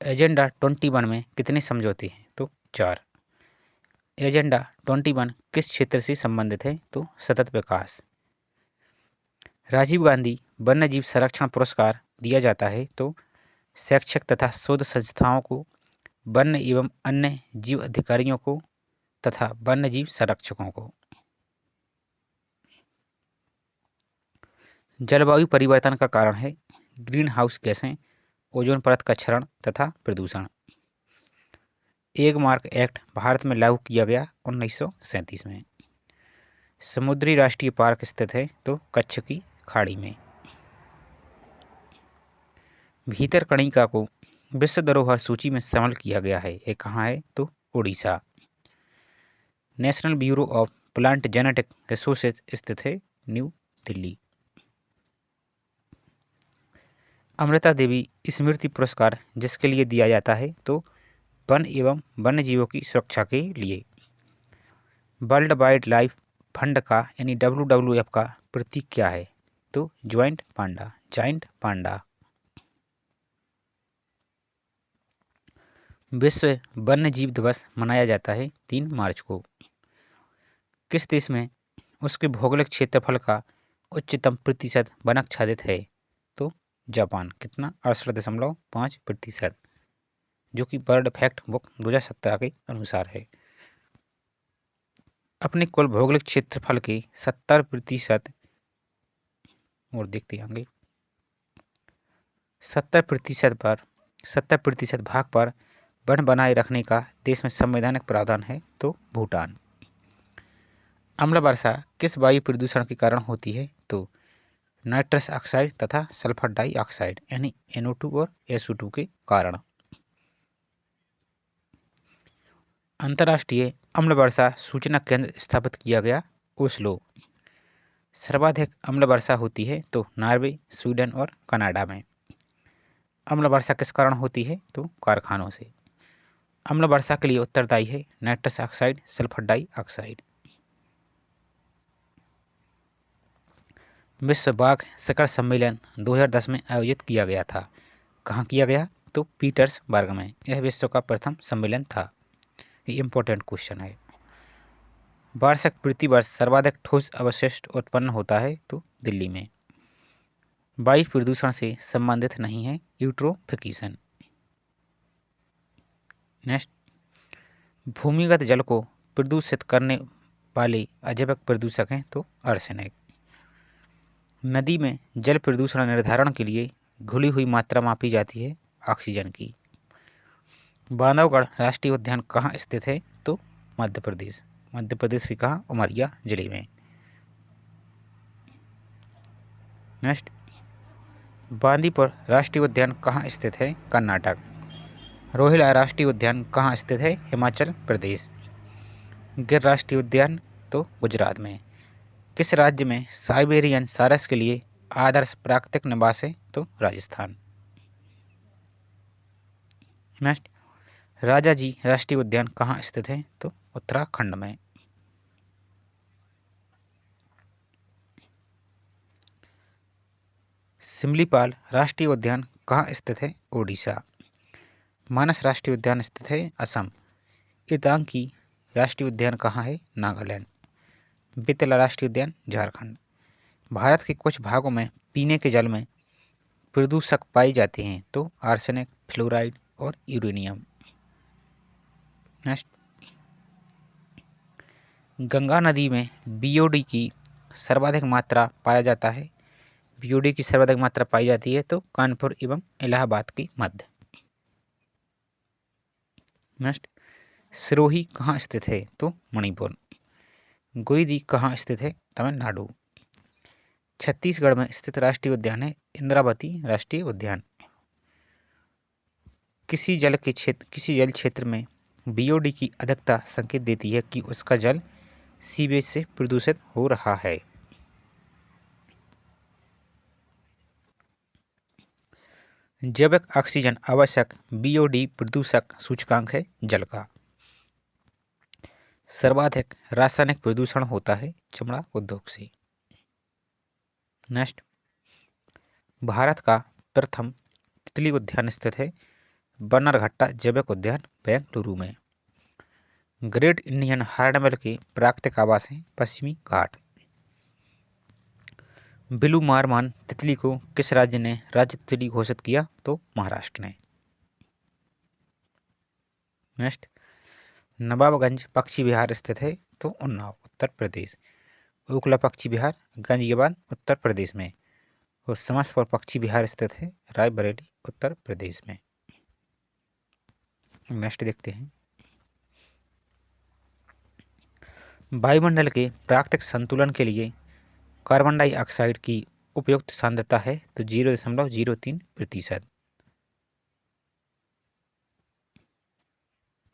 एजेंडा 21 में कितने समझौते हैं? तो 4। एजेंडा 21 किस क्षेत्र से संबंधित है? तो सतत विकास। राजीव गांधी वन्यजीव संरक्षण पुरस्कार दिया जाता है तो शैक्षिक तथा शोध संस्थाओं को, वन्य एवं अन्य जीव अधिकारियों को तथा वन्यजीव संरक्षकों को। जलवायु परिवर्तन का कारण है ग्रीन हाउस गैसें, ओजोन परत का क्षरण तथा प्रदूषण। एग मार्क एक्ट भारत में लागू किया गया 1937 में। समुद्री राष्ट्रीय पार्क स्थित है तो कच्छ की खाड़ी में। भीतरकणिका को विश्व धरोहर सूची में शामिल किया गया है, ये कहाँ है? तो Orissa. National bureau of plant genetic resources स्थित है न्यू दिल्ली। अमृता देवी स्मृति पुरस्कार जिसके लिए दिया जाता है? तो वन एवं वन्य जीवों की सुरक्षा के लिए। वर्ल्ड वाइल्ड लाइफ फंड का यानी WWF का प्रतीक क्या है? तो ज्वाइंट पांडा, जाइंट पांडा। विश्व वन्य जीव दिवस मनाया जाता है 3 मार्च को। किस देश में उसके भौगोलिक क्षेत्रफल का उच्चतम प्रतिशत वनाच्छादित है? तो जापान। कितना? 68.5%, जो कि बर्ड फैक्ट बुक 2017 के अनुसार है। अपने कुल भौगोलिक क्षेत्रफल के 70% और देखते आगे 70% भाग पर वन बनाए रखने का देश में संवैधानिक प्रावधान है तो भूटान। अम्ल वर्षा किस वायु प्रदूषण के कारण होती है? तो नाइट्रस ऑक्साइड तथा सल्फर डाइऑक्साइड यानी NO2 और SO2 के कारण। अंतर्राष्ट्रीय अम्ल वर्षा सूचना केंद्र स्थापित किया गया ओस्लो। सर्वाधिक अम्ल वर्षा होती है तो नॉर्वे, स्वीडन और कनाडा में। अम्ल वर्षा किस कारण होती है? तो कारखानों से। अम्ल वर्षा के लिए उत्तरदायी है नाइट्रस ऑक्साइड, सल्फर डाइऑक्साइड। विश्व बाघ शिखर सम्मेलन 2010 में आयोजित किया गया था। कहाँ किया गया? तो पीटर्सबर्ग में। यह विश्व का प्रथम सम्मेलन था। ये इम्पोर्टेंट क्वेश्चन है। वार्षिक प्रतिवर्ष सर्वाधिक ठोस अवशिष्ट उत्पन्न होता है तो दिल्ली में। वायु प्रदूषण से संबंधित नहीं है यूट्रोफिकेशन। नेक्स्ट, भूमिगत जल को प्रदूषित करने वाले अजैविक प्रदूषक हैं तो आर्सेनिक। नदी में जल प्रदूषण निर्धारण के लिए घुली हुई मात्रा मापी जाती है ऑक्सीजन की। बांधवगढ़ राष्ट्रीय उद्यान कहाँ स्थित है? तो मध्य प्रदेश। मध्य प्रदेश के कहाँ? उमरिया जिले में। नेक्स्ट, बांदीपुर राष्ट्रीय उद्यान कहाँ स्थित है? कर्नाटक। रोहिला राष्ट्रीय उद्यान कहाँ स्थित है? हिमाचल प्रदेश। गिर राष्ट्रीय उद्यान तो गुजरात में। किस राज्य में साइबेरियन सारस के लिए आदर्श प्राकृतिक निवास है? तो राजस्थान। नेक्स्ट, राजाजी राष्ट्रीय उद्यान कहाँ स्थित है? तो उत्तराखंड में। सिमलीपाल राष्ट्रीय उद्यान कहाँ स्थित है? ओडिशा। मानस राष्ट्रीय उद्यान स्थित है असम। ईतांकी राष्ट्रीय उद्यान कहाँ है? नागालैंड। बेतला राष्ट्रीय उद्यान झारखंड। भारत के कुछ भागों में पीने के जल में प्रदूषक पाए जाते हैं तो आर्सेनिक, फ्लोराइड और यूरेनियम। नेक्स्ट, गंगा नदी में बीओडी की सर्वाधिक मात्रा पाया जाता है। बीओडी की सर्वाधिक मात्रा पाई जाती है तो कानपुर एवं इलाहाबाद के मध्य। नेक्स्ट, सिरोही कहाँ स्थित है तो मणिपुर। गोईदी कहाँ स्थित है तमिलनाडु। छत्तीसगढ़ में स्थित राष्ट्रीय उद्यान है इंद्रावती राष्ट्रीय उद्यान। किसी जल क्षेत्र में बीओडी की अधिकता संकेत देती है कि उसका जल सीवेज से प्रदूषित हो रहा है। जैविक ऑक्सीजन आवश्यक बीओडी प्रदूषक सूचकांक है जल का। सर्वाधिक रासायनिक प्रदूषण होता है चमड़ा उद्योग से। नेक्स्ट, भारत का प्रथम तितली उद्यान स्थित है बन्नरघट्टा जैविक उद्यान बेंगलुरु में। ग्रेट इंडियन हॉर्नबिल के प्राकृतिक आवास हैं पश्चिमी घाट। बिलू मारमान तितली को किस राज्य ने राज्य तितली घोषित किया तो महाराष्ट्र ने। नेक्स्ट, नवाबगंज पक्षी विहार स्थित है तो उन्नाव उत्तर प्रदेश। ओखला पक्षी विहार गाजियाबाद उत्तर प्रदेश में। और समसपुर पक्षी विहार स्थित है रायबरेली उत्तर प्रदेश में। नेक्स्ट देखते हैं, वायुमंडल के प्राकृतिक संतुलन के लिए कार्बन डाइऑक्साइड की उपयुक्त सांद्रता है तो 0.03%।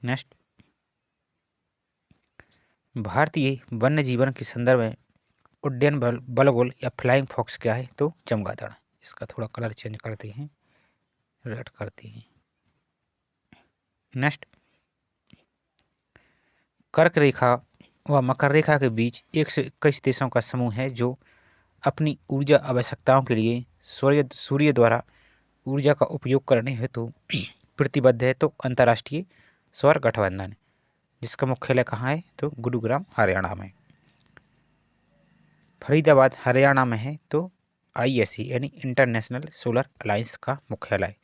नेक्स्ट, भारतीय वन्य जीवन के संदर्भ में उड्डयन बलगुल या फ्लाइंग फॉक्स क्या है तो चमगादड़। इसका थोड़ा कलर चेंज करते हैं, रेड करते हैं। नेक्स्ट, कर्क रेखा व मकर रेखा के बीच 121 देशों का समूह है जो अपनी ऊर्जा आवश्यकताओं के लिए सूर्य द्वारा ऊर्जा का उपयोग करने हेतु प्रतिबद्ध है तो अंतर्राष्ट्रीय सौर गठबंधन, जिसका मुख्यालय कहाँ है तो गुरुग्राम हरियाणा में। फरीदाबाद हरियाणा में है तो ISE यानी इंटरनेशनल सोलर अलायंस का मुख्यालय।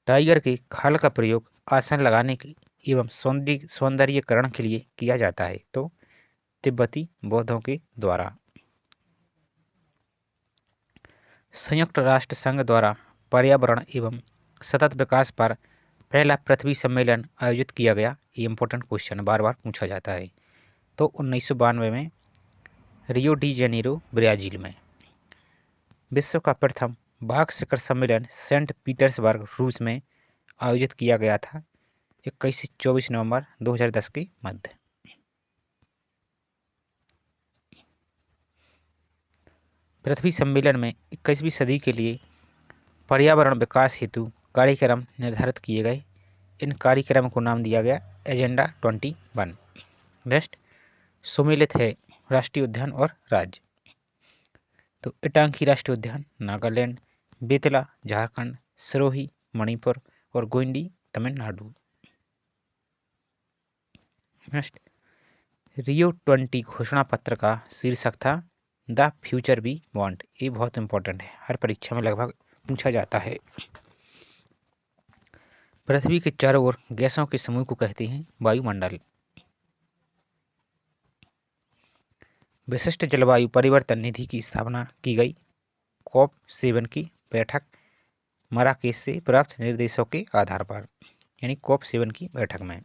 टाइगर के खाल का प्रयोग आसन लगाने के एवं सौंदर्यीकरण के लिए किया जाता है तो तिब्बती बौद्धों के द्वारा। संयुक्त राष्ट्र संघ द्वारा पर्यावरण एवं सतत विकास पर पहला पृथ्वी सम्मेलन आयोजित किया गया। ये इंपॉर्टेंट क्वेश्चन बार बार पूछा जाता है तो 1992 में रियो डी जेनेरो ब्राजील में। विश्व का प्रथम बाघ शिखर सम्मेलन सेंट पीटर्सबर्ग रूस में आयोजित किया गया था 21 से 24 नवंबर 2010 के मध्य। पृथ्वी सम्मेलन में 21वीं सदी के लिए पर्यावरण विकास हेतु कार्यक्रम निर्धारित किए गए। इन कार्यक्रम को नाम दिया गया एजेंडा 21। नेक्स्ट, सुमेलित है राष्ट्रीय उद्यान और राज्य तो इटांगी राष्ट्रीय उद्यान नागालैंड, बेतला झारखंड, सिरोही मणिपुर और गोइंडी तमिलनाडु। नेक्स्ट, रियो 20 घोषणा पत्र का शीर्षक था द फ्यूचर वी वांट। ये बहुत इंपॉर्टेंट है, हर परीक्षा में लगभग पूछा जाता है। पृथ्वी के चारों ओर गैसों के समूह को कहते हैं वायुमंडल। विशिष्ट जलवायु परिवर्तन निधि की स्थापना की गई COP7 की बैठक मराकेश से प्राप्त निर्देशों के आधार पर, यानी COP7 की बैठक में।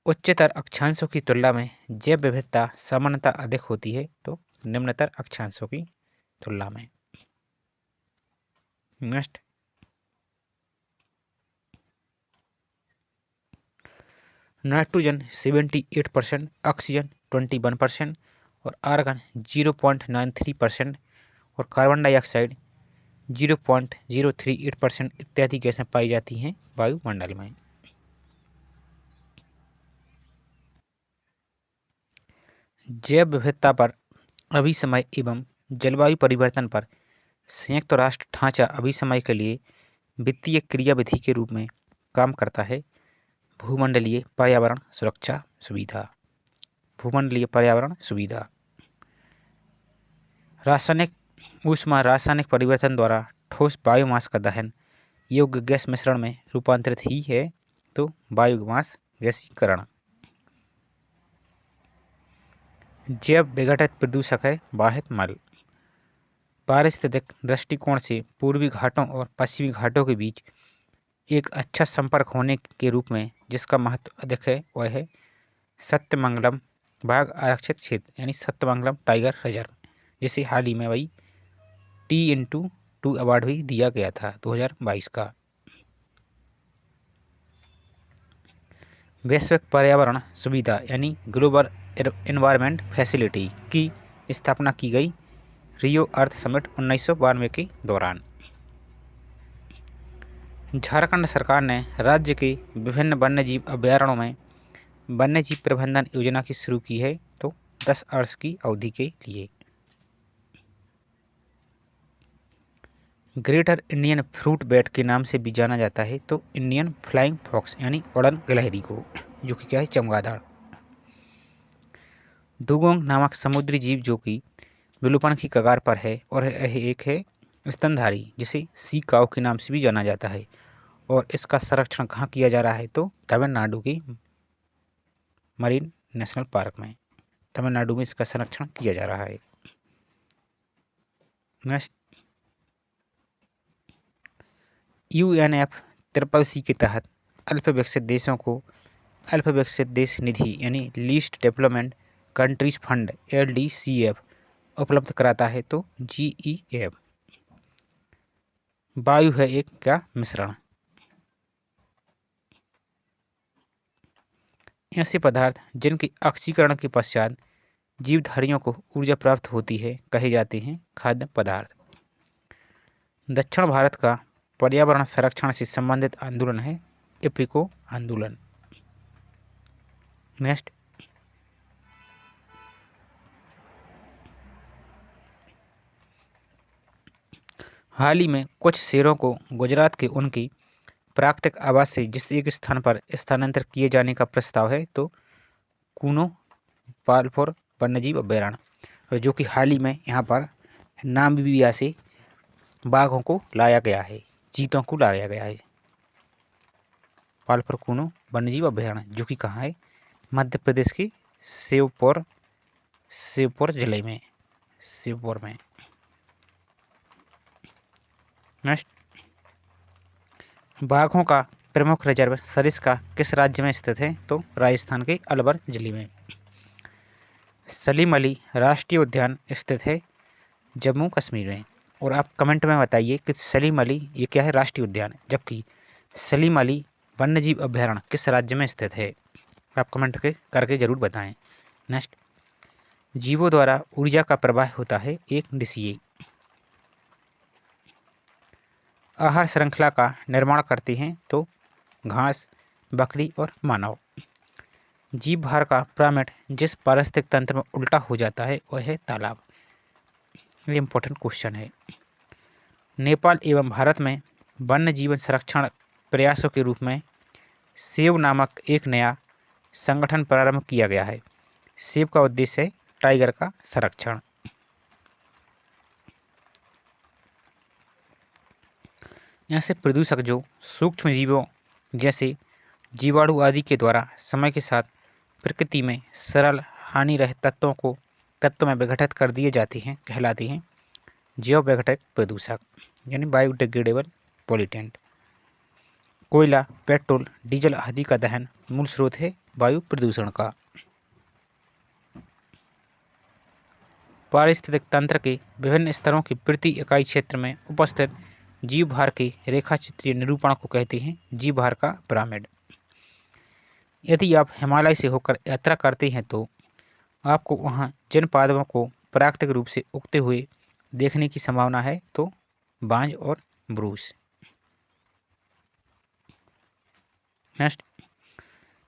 उच्चतर अक्षांशों की तुलना में जैव विविधता सामान्यतः अधिक होती है तो निम्नतर अक्षांशों की तुलना में। नेक्स्ट, नाइट्रोजन 78%, ऑक्सीजन 21% और आर्गन 0.93% और कार्बन डाइऑक्साइड 0.038% इत्यादि गैसें पाई जाती हैं वायुमंडल में। जैव विविधता पर अभिसमय एवं जलवायु परिवर्तन पर संयुक्त राष्ट्र ढांचा अभिसमय के लिए वित्तीय क्रियाविधि के रूप में काम करता है भूमंडलीय पर्यावरण सुरक्षा सुविधा। भूमंडलीय पर्यावरण सुविधा रासायनिक परिवर्तन द्वारा ठोस बायोमास का दहन योग्य गैस मिश्रण में रूपांतरित ही है तो बायोमास गैसीकरण। जैव विघटित प्रदूषक है वाहित मल। पारिस्थितिक दृष्टिकोण से पूर्वी घाटों और पश्चिमी घाटों के बीच एक अच्छा संपर्क होने के रूप में जिसका महत्व अधिक है वह है सत्यमंगलम बाघ आरक्षित क्षेत्र यानी सत्यमंगलम टाइगर रिजर्व, जिसे हाल ही में वही T/2 अवार्ड भी दिया गया था 2022 का। वैश्विक पर्यावरण सुविधा यानी ग्लोबल एनवायरनमेंट फैसिलिटी की स्थापना की गई रियो अर्थ समिट 1992 के दौरान। झारखंड सरकार ने राज्य के विभिन्न वन्यजीव अभयारण्यों में वन्यजीव प्रबंधन योजना की शुरू की है तो 10 वर्ष की अवधि के लिए। ग्रेटर इंडियन फ्रूट बैट के नाम से भी जाना जाता है तो इंडियन फ्लाइंग फॉक्स यानी उड़न गिलहरी को, जो कि क्या है चमगादड़। डुगोंग नामक समुद्री जीव जो कि विलोपन की कगार पर है और यह एक है स्तनधारी जिसे सी काऊ के नाम से भी जाना जाता है और इसका संरक्षण कहाँ किया जा रहा है तो तमिलनाडु के मरीन नेशनल पार्क में, तमिलनाडु में इसका संरक्षण किया जा रहा है। नेक्स्ट, UNFCCC के तहत अल्प विकसित देशों को अल्प विकसित देश निधि यानी least development countries fund LDCF उपलब्ध कराता है तो GEF। वायु है एक क्या मिश्रण। ऐसे पदार्थ जिनके ऑक्सीकरण के पश्चात जीवधारियों को ऊर्जा प्राप्त होती है कहे जाते हैं खाद्य पदार्थ। दक्षिण भारत का पर्यावरण संरक्षण से संबंधित आंदोलन है इपिको आंदोलन। नेक्स्ट, हाल ही में कुछ शेरों को गुजरात के उनकी प्राकृतिक आवास से जिस एक स्थान पर स्थानांतरित किए जाने का प्रस्ताव है तो कूनो पालपुर वन्यजीव अभयारण्य, जो कि हाल ही में यहाँ पर नामीबिया से बाघों को लाया गया है, चीतों को लाया गया है। पालपुर कूनो वन्यजीव अभयारण्य जो कि कहाँ है मध्य प्रदेश के शिवपुर जिले में, शिवपुर में। नेक्स्ट, बाघों का प्रमुख रिजर्व सरिस्का किस राज्य में स्थित है तो राजस्थान के अलवर जिले में। सलीम अली राष्ट्रीय उद्यान स्थित है जम्मू कश्मीर में। और आप कमेंट में बताइए कि सलीम अली ये क्या है राष्ट्रीय उद्यान, जबकि सलीम अली वन्यजीव अभयारण्य किस राज्य में स्थित है, आप कमेंट करके जरूर बताएं। नेक्स्ट, जीवों द्वारा ऊर्जा का प्रवाह होता है एक दिशीय। आहार श्रृंखला का निर्माण करते हैं तो घास, बकरी और मानव। जीव भार का पिरामिड जिस पारिस्थितिक तंत्र में उल्टा हो जाता है वह है तालाब। ये इंपॉर्टेंट क्वेश्चन है। नेपाल एवं भारत में वन्य जीवन संरक्षण प्रयासों के रूप में सेव नामक एक नया संगठन प्रारंभ किया गया है। सेव का उद्देश्य है टाइगर का संरक्षण। यहाँ से प्रदूषक जो सूक्ष्म जीवों जैसे जीवाणु आदि के द्वारा समय के साथ प्रकृति में सरल हानि रहित तत्वों में विघटित कर दिए जाते हैं कहलाते हैं जैव विघटक प्रदूषक यानी बायोडिग्रेडेबल पॉल्यूटेंट। कोयला, पेट्रोल, डीजल आदि का दहन मूल स्रोत है वायु प्रदूषण का। पारिस्थितिक तंत्र के विभिन्न स्तरों की प्रति इकाई क्षेत्र में उपस्थित जीव भार के रेखा चित्रीय निरूपण को कहते हैं जीव भार का पिरामिड। यदि आप हिमालय से होकर यात्रा करते हैं तो आपको वहाँ जिन पादपों को प्राकृतिक रूप से उगते हुए देखने की संभावना है तो बांज और ब्रूस। नेक्स्ट,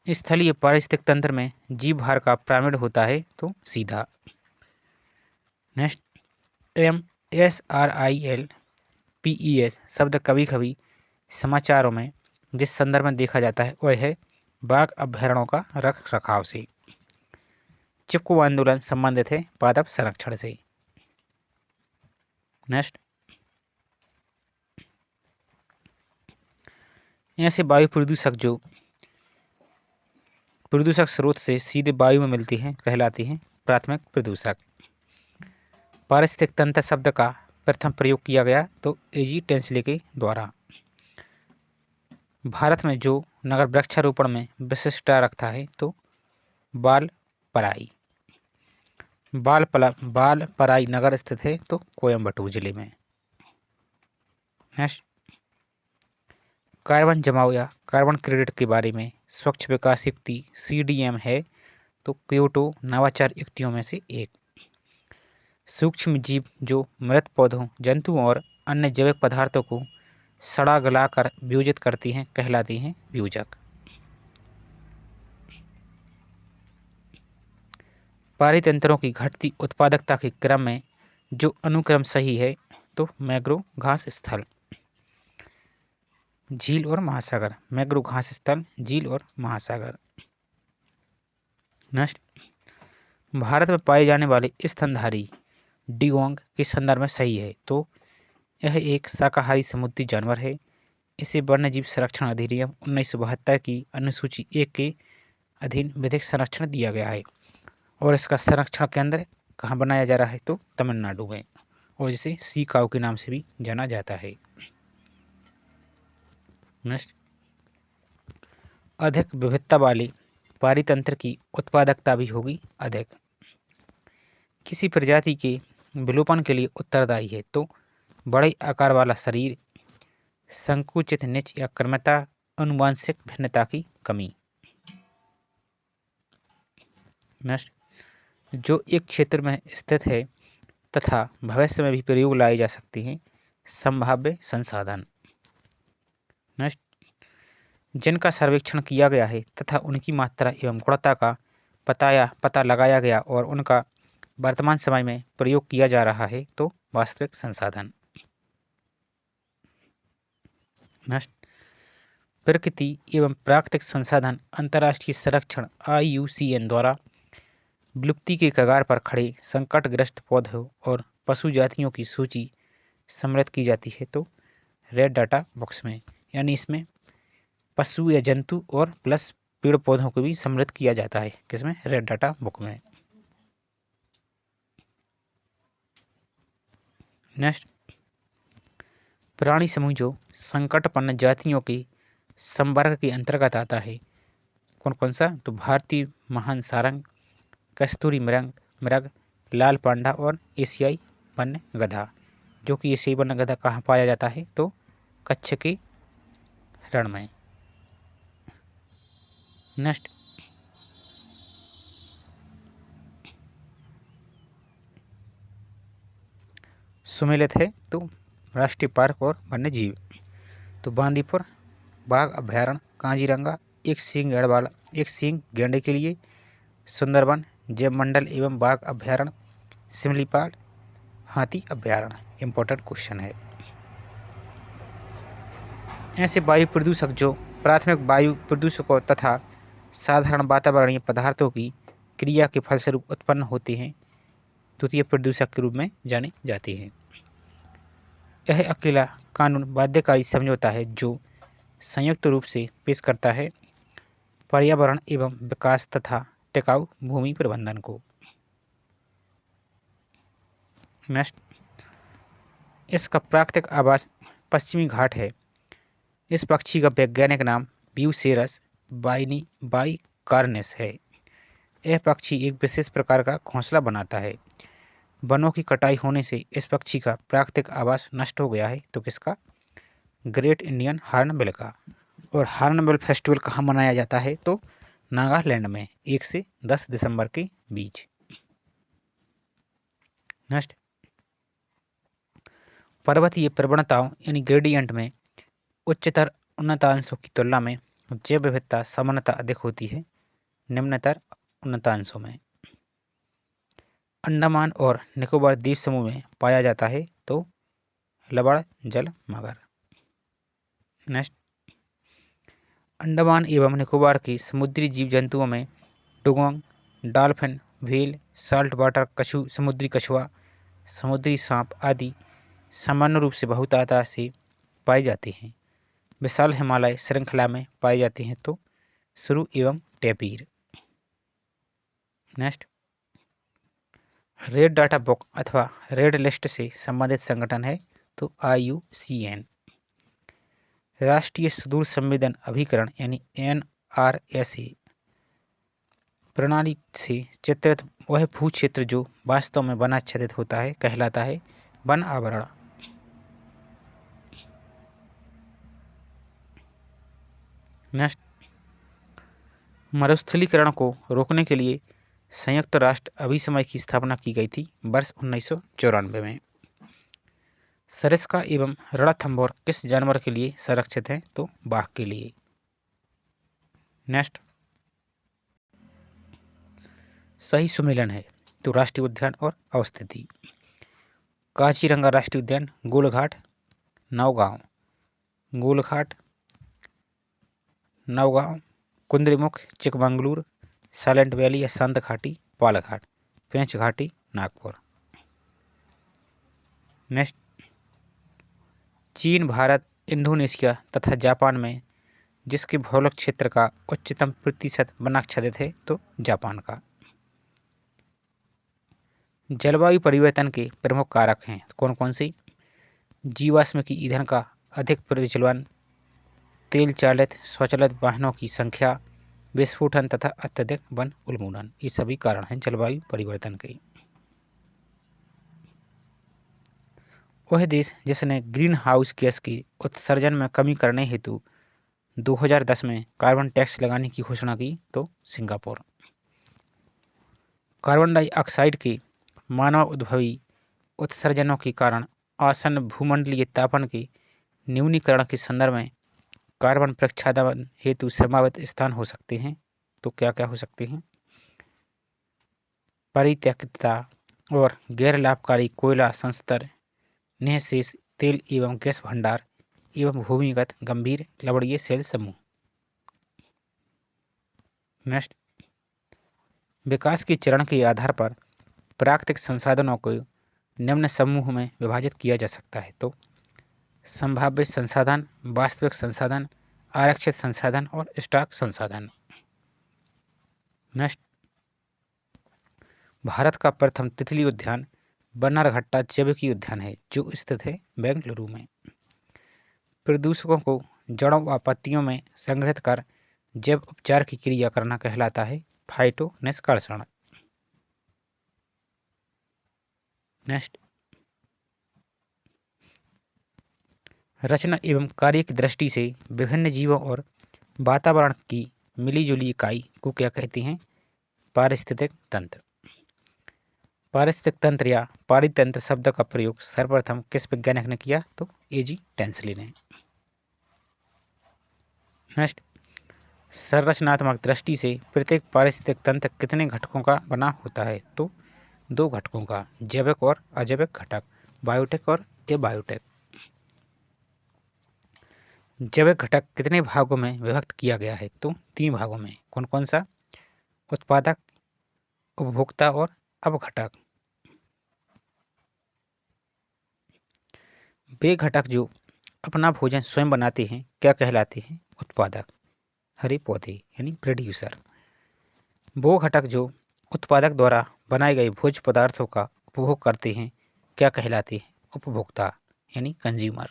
स्थलीय पारिस्थितिक तंत्र में जीव भार का पिरामिड होता है तो सीधा। नेक्स्ट, MSRILPES शब्द कभी कभी समाचारों में जिस संदर्भ में देखा जाता है वह है बाघ अभयारण्यों का रख रखाव से। चिपको आंदोलन संबंधित है पादप संरक्षण से। नेक्स्ट, ऐसे वायु प्रदूषक जो प्रदूषक स्रोत से सीधे वायु में मिलती हैं कहलाती हैं प्राथमिक प्रदूषक। पारिस्थितिक तंत्र शब्द का प्रथम प्रयोग किया गया तो एजी टेंसले के द्वारा। भारत में जो नगर वृक्षारोपण में विशिष्टता रखता है तो वालपराई नगर स्थित है तो कोयम्बटूर जिले में। नेक्स्ट, कार्बन जमाव या कार्बन क्रेडिट के बारे में स्वच्छ विकास युक्ति CDM है तो क्योटो नवाचार युक्तियों में से एक। सूक्ष्म जीव जो मृत पौधों, जंतुओं और अन्य जैविक पदार्थों को सड़ा गलाकर वियोजित करती हैं कहलाती हैं वियोजक। पारितंत्रों की घटती उत्पादकता के क्रम में जो अनुक्रम सही है तो मैंग्रोव घास स्थल, झील और महासागर। मैंग्रोव घास स्थल, झील और महासागर। नेक्स्ट, भारत में पाए जाने वाले स्तनधारी डिगोंग के संदर्भ में सही है तो यह एक शाकाहारी समुद्री जानवर है। इसे वन्यजीव संरक्षण अधिनियम 1972 की अनुसूची 1 के अधीन विधिक संरक्षण दिया गया है और इसका संरक्षण केंद्र कहाँ बनाया जा रहा है तो तमिलनाडु में, और जिसे सी काऊ के नाम से भी जाना जाता है। नेक्स्ट, अधिक विविधता वाले पारितंत्र की उत्पादकता भी होगी अधिक। किसी प्रजाति के विलोपन के लिए उत्तरदायी है तो बड़े आकार वाला शरीर, संकुचित निच या क्रमता, आनुवंशिक भिन्नता की कमी। नेक्स्ट, जो एक क्षेत्र में स्थित है तथा भविष्य में भी प्रयोग लाई जा सकती हैं संभाव्य संसाधन। नेक्स्ट, जिनका सर्वेक्षण किया गया है तथा उनकी मात्रा एवं गुणवत्ता का पता लगाया गया और उनका वर्तमान समय में प्रयोग किया जा रहा है तो वास्तविक संसाधन। नेक्स्ट, प्रकृति एवं प्राकृतिक संसाधन अंतर्राष्ट्रीय संरक्षण IUCN द्वारा विलुप्ति के कगार पर खड़े संकटग्रस्त पौधों और पशु जातियों की सूची सम्मिलित की जाती है तो रेड डाटा बॉक्स में, यानी इसमें पशु या जंतु और प्लस पेड़ पौधों को भी सम्मिलित किया जाता है किसमें, रेड डाटा बुक में। नेक्स्ट, प्राणी समूह जो संकटपन्न जातियों के संवर्ग के अंतर्गत आता है कौन कौन सा तो भारतीय महान सारंग, कस्तूरी मृग, लाल पांडा और एशियाई वन्य गधा। जो कि एशियाई वन्य गधा कहाँ पाया जाता है तो कच्छ के रण में। नेक्स्ट, सुमेलित है तो राष्ट्रीय पार्क और वन्य जीव तो बांदीपुर बाघ अभ्यारण्य, काजीरंगा एक सींग गैंडे के लिए, सुंदरबन जैव मंडल एवं बाघ अभ्यारण्य, सिमलीपाल हाथी अभ्यारण्य। इंपॉर्टेंट क्वेश्चन है। ऐसे वायु प्रदूषक जो प्राथमिक वायु प्रदूषकों तथा साधारण वातावरणीय पदार्थों की क्रिया के फलस्वरूप उत्पन्न होते हैं द्वितीय प्रदूषक के रूप में जाने जाते हैं। यह अकेला कानून बाध्यकारी समझौता है जो संयुक्त रूप से पेश करता है पर्यावरण एवं विकास तथा टिकाऊ भूमि प्रबंधन को। नेक्स्ट, इसका प्राकृतिक आवास पश्चिमी घाट है। इस पक्षी का वैज्ञानिक नाम ब्यूसेरस बाइकार्नेस है। यह पक्षी एक विशेष प्रकार का घोंसला बनाता है। वनों की कटाई होने से इस पक्षी का प्राकृतिक आवास नष्ट हो गया है तो किसका, ग्रेट इंडियन हॉर्नबिल का। और हॉर्नबिल फेस्टिवल कहाँ मनाया जाता है तो नागालैंड में 1 से 10 दिसंबर के बीच। नेक्स्ट, पर्वतीय प्रवणताओं यानी ग्रेडियंट में उच्चतर उन्नतांशों की तुलना में जैव विविधता सामान्यतः अधिक होती है निम्नतर उन्नतांशों में। अंडमान और निकोबार द्वीप समूह में पाया जाता है तो लवण जल मगर। नेक्स्ट, अंडमान एवं निकोबार के समुद्री जीव जंतुओं में dugong, dolphin, whale, salt water कछू, समुद्री कछुआ, समुद्री सांप आदि सामान्य रूप से बहुतायत से पाए जाते हैं। विशाल हिमालय श्रृंखला में पाए जाते हैं तो सुरु एवं टैपीर। नेक्स्ट, रेड डाटा बुक अथवा रेड लिस्ट से संबंधित संगठन है तो IUCN। राष्ट्रीय सुदूर संवेदन अभिकरण यानी NRSA प्रणाली से चित्रित वह भू क्षेत्र जो वास्तव में वनाच्छादित होता है कहलाता है वन आवरण। नेक्स्ट, मरुस्थलीकरण को रोकने के लिए संयुक्त राष्ट्र अभिसमय की स्थापना की गई थी वर्ष 1994 में। सरिस्का एवं रणथंभौर किस जानवर के लिए संरक्षित हैं तो बाघ के लिए। नेक्स्ट, सही सुमेलन है तो राष्ट्रीय उद्यान और अवस्थिति। काजीरंगा राष्ट्रीय उद्यान, गोलघाट, नौगांव। गोलघाट, नौगांव, कुद्रेमुख, चिकमंगलूर, साइलेंट वैली या शांत घाटी, पालघाट, पेंच घाटी, नागपुर। नेक्स्ट, चीन, भारत, इंडोनेशिया तथा जापान में जिसके भौगोलिक क्षेत्र का उच्चतम प्रतिशत वनाच्छादित है तो जापान का। जलवायु परिवर्तन के प्रमुख कारक हैं कौन कौन से? जीवाश्म की ईंधन का अधिक प्रचलन, तेल चालित स्वचालित वाहनों की संख्या, विस्फोटन तथा अत्यधिक वन उन्मूलन, ये सभी कारण हैं जलवायु परिवर्तन के। वह देश जिसने ग्रीन हाउस गैस के उत्सर्जन में कमी करने हेतु 2010 में कार्बन टैक्स लगाने की घोषणा की तो सिंगापुर। कार्बन डाइऑक्साइड के मानव उद्भवी उत्सर्जनों के कारण आसन्न भूमंडलीय तापन के न्यूनीकरण के संदर्भ में कार्बन प्रच्छादन हेतु संभावित स्थान हो सकते हैं तो क्या क्या हो सकते हैं? परित्यक्तता और गैर लाभकारी कोयला संस्तर, निःशेष तेल एवं गैस भंडार एवं भूमिगत गंभीर लवणीय सेल समूह। नेक्स्ट, विकास के चरण के आधार पर प्राकृतिक संसाधनों को निम्न समूह में विभाजित किया जा सकता है तो संभाव्य संसाधन, वास्तविक संसाधन, आरक्षित संसाधन और स्टॉक संसाधन। नेक्स्ट, भारत का प्रथम तितली उद्यान बन्नारघट्टा जैविक उद्यान है जो स्थित है बेंगलुरु में। प्रदूषकों को जड़ों व पत्तियों में संग्रहित कर जैव उपचार की क्रिया करना कहलाता है फाइटो निष्कर्षण। नेक्स्ट, रचना एवं कार्य की दृष्टि से विभिन्न जीवों और वातावरण की मिलीजुली इकाई को क्या कहते हैं? पारिस्थितिक तंत्र। पारिस्थितिक तंत्र या पारितंत्र शब्द का प्रयोग सर्वप्रथम किस वैज्ञानिक ने किया तो A.G. टेंसली ने। नेक्स्ट, संरचनात्मक दृष्टि से प्रत्येक पारिस्थितिक तंत्र कितने घटकों का बना होता है तो 2 घटकों का, जैविक और अजैविक घटक, बायोटिक और एबायोटिक। जैविक घटक कितने भागों में विभक्त किया गया है तो 3 भागों में। कौन कौन सा? उत्पादक, उपभोक्ता और अपघटक। वे घटक जो अपना भोजन स्वयं बनाते हैं क्या कहलाते हैं? उत्पादक, हरे पौधे यानी प्रोड्यूसर। वो घटक जो उत्पादक द्वारा बनाए गए भोज्य पदार्थों का उपभोग करते हैं क्या कहलाते हैं? उपभोक्ता यानी कंज्यूमर।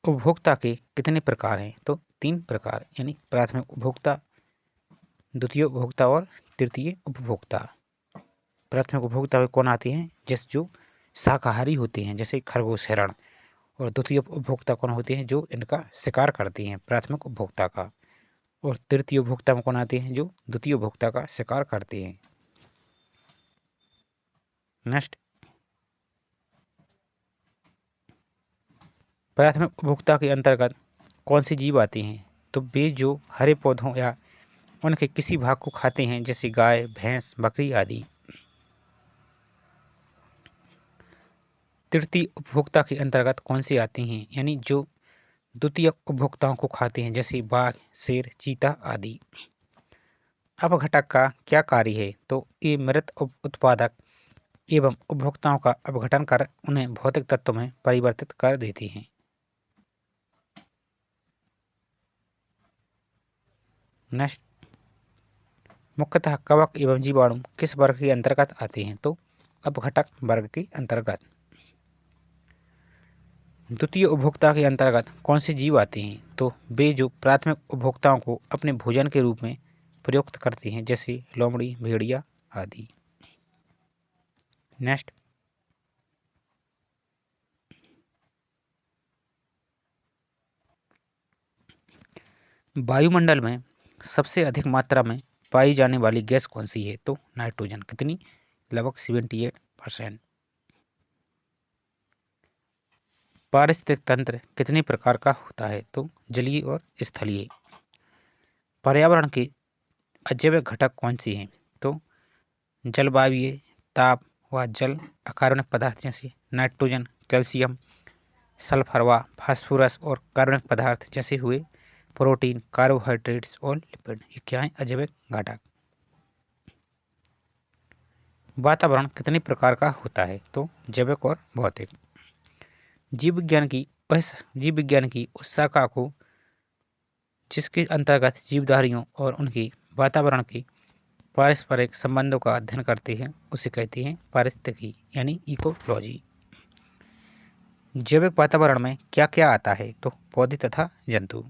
उपभोक्ता के कितने प्रकार हैं तो 3 प्रकार यानी प्राथमिक उपभोक्ता, द्वितीय उपभोक्ता और तृतीय उपभोक्ता। प्राथमिक उपभोक्ता में कौन आते हैं? जो शाकाहारी होते हैं जैसे खरगोश, हिरण। और द्वितीय उपभोक्ता कौन होते हैं? जो इनका शिकार करते हैं, प्राथमिक उपभोक्ता का। और तृतीय उपभोक्ता में कौन आते हैं? जो द्वितीय उपभोक्ता का शिकार करते हैं। नेक्स्ट, प्राथमिक उपभोक्ता के अंतर्गत कौन से जीव आते हैं तो वे जो हरे पौधों या उनके किसी भाग को खाते हैं जैसे गाय, भैंस, बकरी आदि। तृतीय उपभोक्ता के अंतर्गत कौन से आते हैं यानी जो द्वितीय उपभोक्ताओं को खाते हैं जैसे बाघ, शेर, चीता आदि। अपघटक का क्या कार्य है तो ये मृत उत्पादक एवं उपभोक्ताओं का अपघटन कर उन्हें भौतिक तत्व में परिवर्तित कर देते हैं। नेक्स्ट, मुख्यतः कवक एवं जीवाणु किस वर्ग के अंतर्गत आते हैं? तो अपघटक वर्ग के अंतर्गत। द्वितीय उपभोक्ता के अंतर्गत कौन से जीव आते हैं? तो वे जो प्राथमिक उपभोक्ताओं को अपने भोजन के रूप में प्रयुक्त करते हैं, जैसे लोमड़ी, भेड़िया आदि। नेक्स्ट, वायुमंडल में सबसे अधिक मात्रा में पाई जाने वाली गैस कौन सी है? तो नाइट्रोजन। कितनी? लगभग 78%। पारिस्थितिक तंत्र कितने प्रकार का होता है? तो जलीय और स्थलीय। पर्यावरण के अजैविक घटक कौन से हैं? तो जलवायु, ताप व जल, अकार्बनिक पदार्थ जैसे नाइट्रोजन, कैल्शियम, सल्फर व फास्फोरस, और कार्बनिक पदार्थ जैसे हुए प्रोटीन, कार्बोहाइड्रेट्स और लिपिड। ये क्या है? अजैविक घटक। वातावरण कितने प्रकार का होता है? तो जैविक और भौतिक। जीव विज्ञान की उस शाखा को जिसके अंतर्गत जीवधारियों और उनके वातावरण के पारस्परिक संबंधों का अध्ययन करते हैं, उसे कहते हैं पारिस्थितिकी यानी इकोलॉजी। जैविक वातावरण में क्या क्या आता है? तो पौधे तथा जंतु।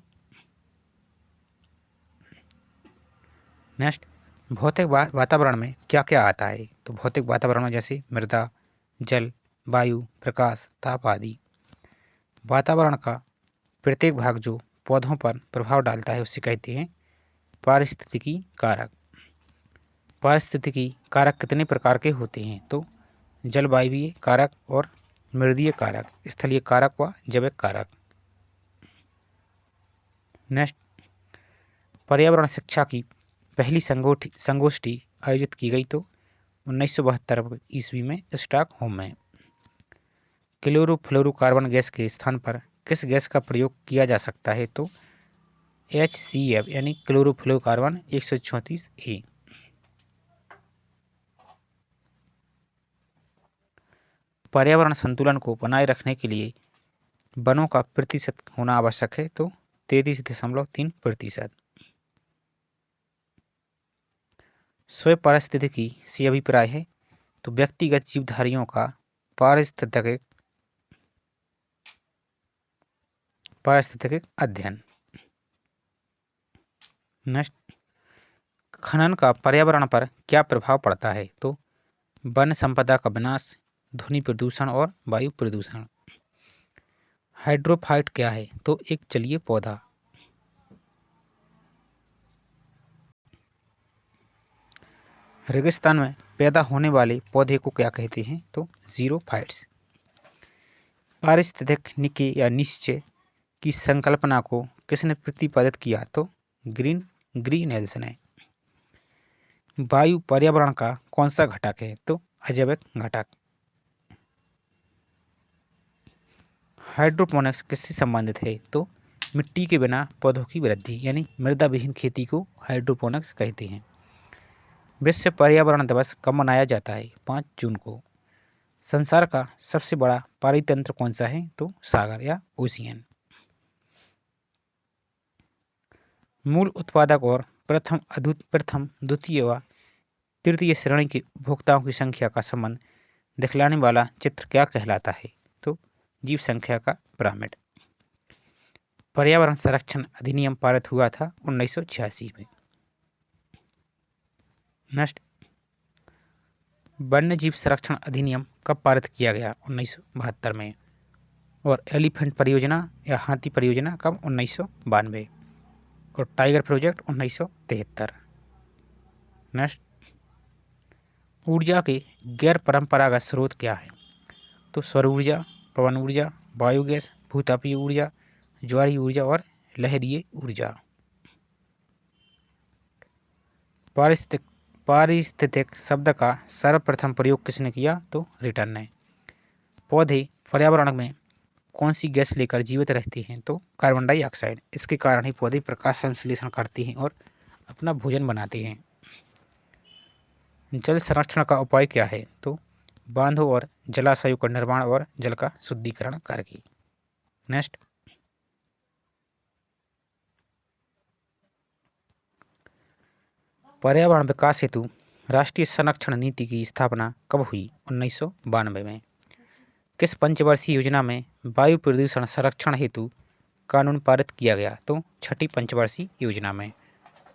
नेक्स्ट, भौतिक वातावरण में क्या क्या आता है? तो भौतिक वातावरण में जैसे मृदा, जल, वायु, प्रकाश, ताप आदि। वातावरण का प्रत्येक भाग जो पौधों पर प्रभाव डालता है, उसे कहते हैं पारिस्थितिकी कारक। पारिस्थितिकी कारक कितने प्रकार के होते हैं? तो जलवायवीय कारक और मृदीय कारक, स्थलीय कारक व जैविक कारक। नेक्स्ट, पर्यावरण शिक्षा की पहली संगोष्ठी आयोजित की गई तो 1972 ईस्वी में स्टॉकहोम में। क्लोरोफ्लोरोकार्बन गैस के स्थान पर किस गैस का प्रयोग किया जा सकता है? तो HCF यानी क्लोरोफ्लोरोकार्बन 134A। पर्यावरण संतुलन को बनाए रखने के लिए वनों का प्रतिशत होना आवश्यक है, तो 33.3%। स्वयं पारिस्थितिकी से अभिप्राय है तो व्यक्तिगत जीवधारियों का पारिस्थितिक अध्ययन। नेक्स्ट, खनन का पर्यावरण पर क्या प्रभाव पड़ता है? तो वन संपदा का विनाश, ध्वनि प्रदूषण और वायु प्रदूषण। हाइड्रोफाइट क्या है? तो एक जलीय पौधा। रेगिस्तान में पैदा होने वाले पौधे को क्या कहते हैं? तो जीरोफाइट्स। पारिस्थितिक निके या निश्चय की संकल्पना को किसने प्रतिपादित किया? तो ग्रीनेल्स ने। वायु पर्यावरण का कौन सा घटक है? तो अजैविक घटक। हाइड्रोपोनिक्स किससे संबंधित है? तो मिट्टी के बिना पौधों की वृद्धि यानी मृदा विहीन खेती को हाइड्रोपोनिक्स कहते हैं। विश्व पर्यावरण दिवस कब मनाया जाता है? 5 जून को। संसार का सबसे बड़ा पारितंत्र कौन सा है? तो सागर या ओशियन। मूल उत्पादक और प्रथम, द्वितीय व तृतीय श्रेणी के उपभोक्ताओं की संख्या का संबंध दिखलाने वाला चित्र क्या कहलाता है? तो जीव संख्या का पिरामिड। पर्यावरण संरक्षण अधिनियम पारित हुआ था 1986 में। नेक्स्ट, वन्य जीव संरक्षण अधिनियम कब पारित किया गया? 1972 में। और एलिफेंट परियोजना या हाथी परियोजना कब? 1992। और टाइगर प्रोजेक्ट 1973। नेक्स्ट, ऊर्जा के गैर परंपरागत स्रोत क्या है? तो सौर ऊर्जा, पवन ऊर्जा, बायोगैस, भूतापीय ऊर्जा, ज्वारीय ऊर्जा और लहरीय ऊर्जा। पारिस्थितिक शब्द का सर्वप्रथम प्रयोग किसने किया? तो रिटन ने। पौधे पर्यावरण में कौन सी गैस लेकर जीवित रहते हैं? तो कार्बन डाइऑक्साइड। इसके कारण ही पौधे प्रकाश संश्लेषण करते हैं और अपना भोजन बनाते हैं। जल संरक्षण का उपाय क्या है? तो बांधों और जलाशयों का निर्माण और जल का शुद्धिकरण करके। नेक्स्ट, पर्यावरण विकास हेतु राष्ट्रीय संरक्षण नीति की स्थापना कब हुई? 1992 में। किस पंचवर्षीय योजना में वायु प्रदूषण संरक्षण हेतु कानून पारित किया गया? तो छठी पंचवर्षीय योजना में।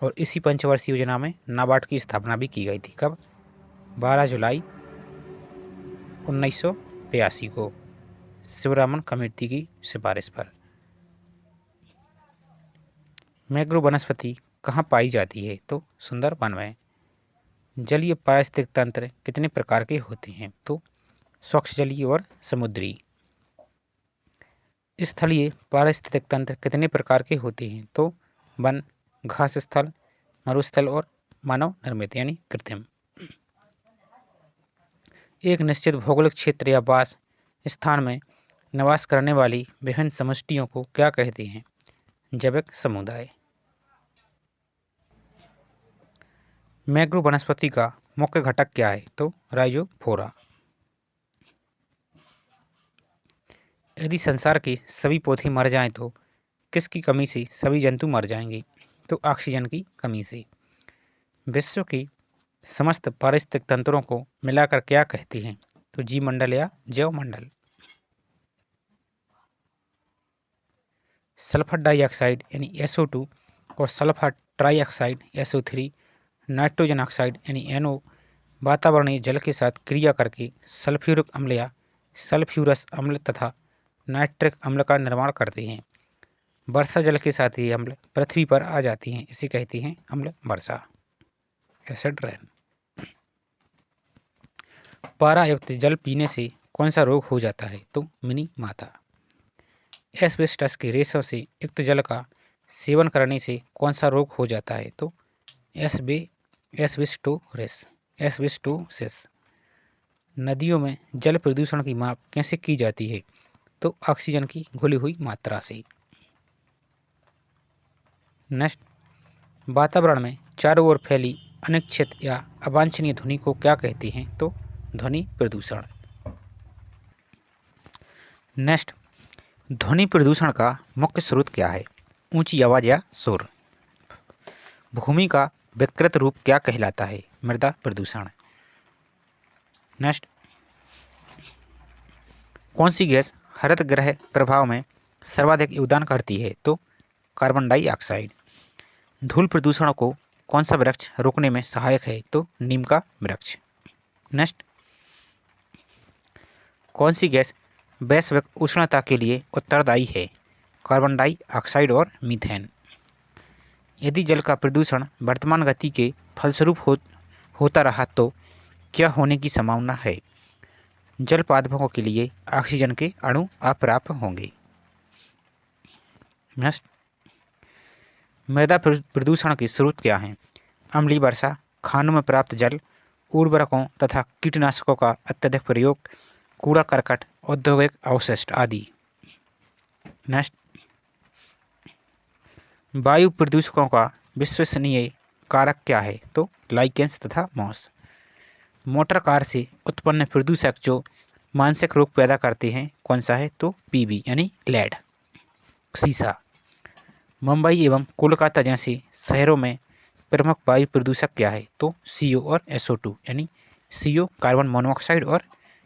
और इसी पंचवर्षीय योजना में नाबार्ड की स्थापना भी की गई थी। कब? 12 जुलाई 1982 को शिवरामन कमेटी की सिफारिश पर। मैंग्रोव वनस्पति कहाँ पाई जाती है? तो सुंदरबन में। जलीय पारिस्थितिक तंत्र कितने प्रकार के होते हैं? तो स्वच्छ जलीय और समुद्री। स्थलीय पारिस्थितिक तंत्र कितने प्रकार के होते हैं? तो वन, घास स्थल, मरुस्थल और मानव निर्मित यानी कृत्रिम। एक निश्चित भौगोलिक क्षेत्र या वास स्थान में निवास करने वाली विभिन्न समष्टियों को क्या कहते हैं? जैविक समुदाय। मैंग्रोव वनस्पति का मुख्य घटक क्या है? तो राइजोफोरा। यदि संसार के सभी पौधे मर जाएं तो किसकी कमी से सभी जंतु मर जाएंगे? तो ऑक्सीजन की कमी से। विश्व की समस्त पारिस्थितिक तंत्रों को मिलाकर क्या कहते हैं? तो जीवमंडल या जैवमंडल। सल्फर डाइऑक्साइड यानी SO2 और sulphur trioxide SO3, nitrogen oxide यानी NO वातावरणीय जल के साथ क्रिया करके सल्फ्यूरिक अम्ल या सल्फ्यूरस अम्ल तथा नाइट्रिक अम्ल का निर्माण करते हैं। वर्षा जल के साथ ये अम्ल पृथ्वी पर आ जाती हैं, इसे कहते हैं अम्ल वर्षा, एसिड रेन। पारा युक्त जल पीने से कौन सा रोग हो जाता है? तो मिनी माता। एस्बेस्टस के रेशों से युक्त जल का सेवन करने से कौन सा रोग हो जाता है? तो एस्बेस्टोसिस। नदियों में जल प्रदूषण की माप कैसे की जाती है? तो ऑक्सीजन की घुली हुई मात्रा से। नेक्स्ट, वातावरण में चारों ओर फैली अनिच्छित या अवांछनीय ध्वनि को क्या कहते हैं? तो ध्वनि प्रदूषण। नेक्स्ट, ध्वनि प्रदूषण का मुख्य स्रोत क्या है? ऊंची आवाज या शोर। भूमि का विकृत रूप क्या कहलाता है? मृदा प्रदूषण। नेक्स्ट, कौन सी गैस हरित गृह प्रभाव में सर्वाधिक योगदान करती है? तो कार्बन डाइऑक्साइड। धूल प्रदूषण को कौन सा वृक्ष रोकने में सहायक है? तो नीम का वृक्ष। नेक्स्ट, कौन सी गैस वैश्विक उष्णता के लिए उत्तरदायी है? कार्बन डाइऑक्साइड और मीथेन। यदि जल का प्रदूषण वर्तमान गति के फलस्वरूप होता रहा तो क्या होने की संभावना है? जल पादपों के लिए ऑक्सीजन के अणु अपर्याप्त होंगे। नेक्स्ट, मृदा प्रदूषण के स्रोत क्या हैं? अम्लीय वर्षा, खानों में प्राप्त जल, उर्वरकों तथा कीटनाशकों का अत्यधिक प्रयोग, कूड़ा करकट, औद्योगिक अवशिष्ट आदि। नेक्स्ट, वायु प्रदूषकों का विश्वसनीय कारक क्या है? तो लाइकेंस तथा मॉस। मोटर कार से उत्पन्न प्रदूषक जो मानसिक रोग पैदा करते हैं कौन सा है? तो PB यानी लेड, सीसा। मुंबई एवं कोलकाता जैसे शहरों में प्रमुख वायु प्रदूषक क्या है? तो CO और SO2 यानी CO कार्बन मोनोऑक्साइड और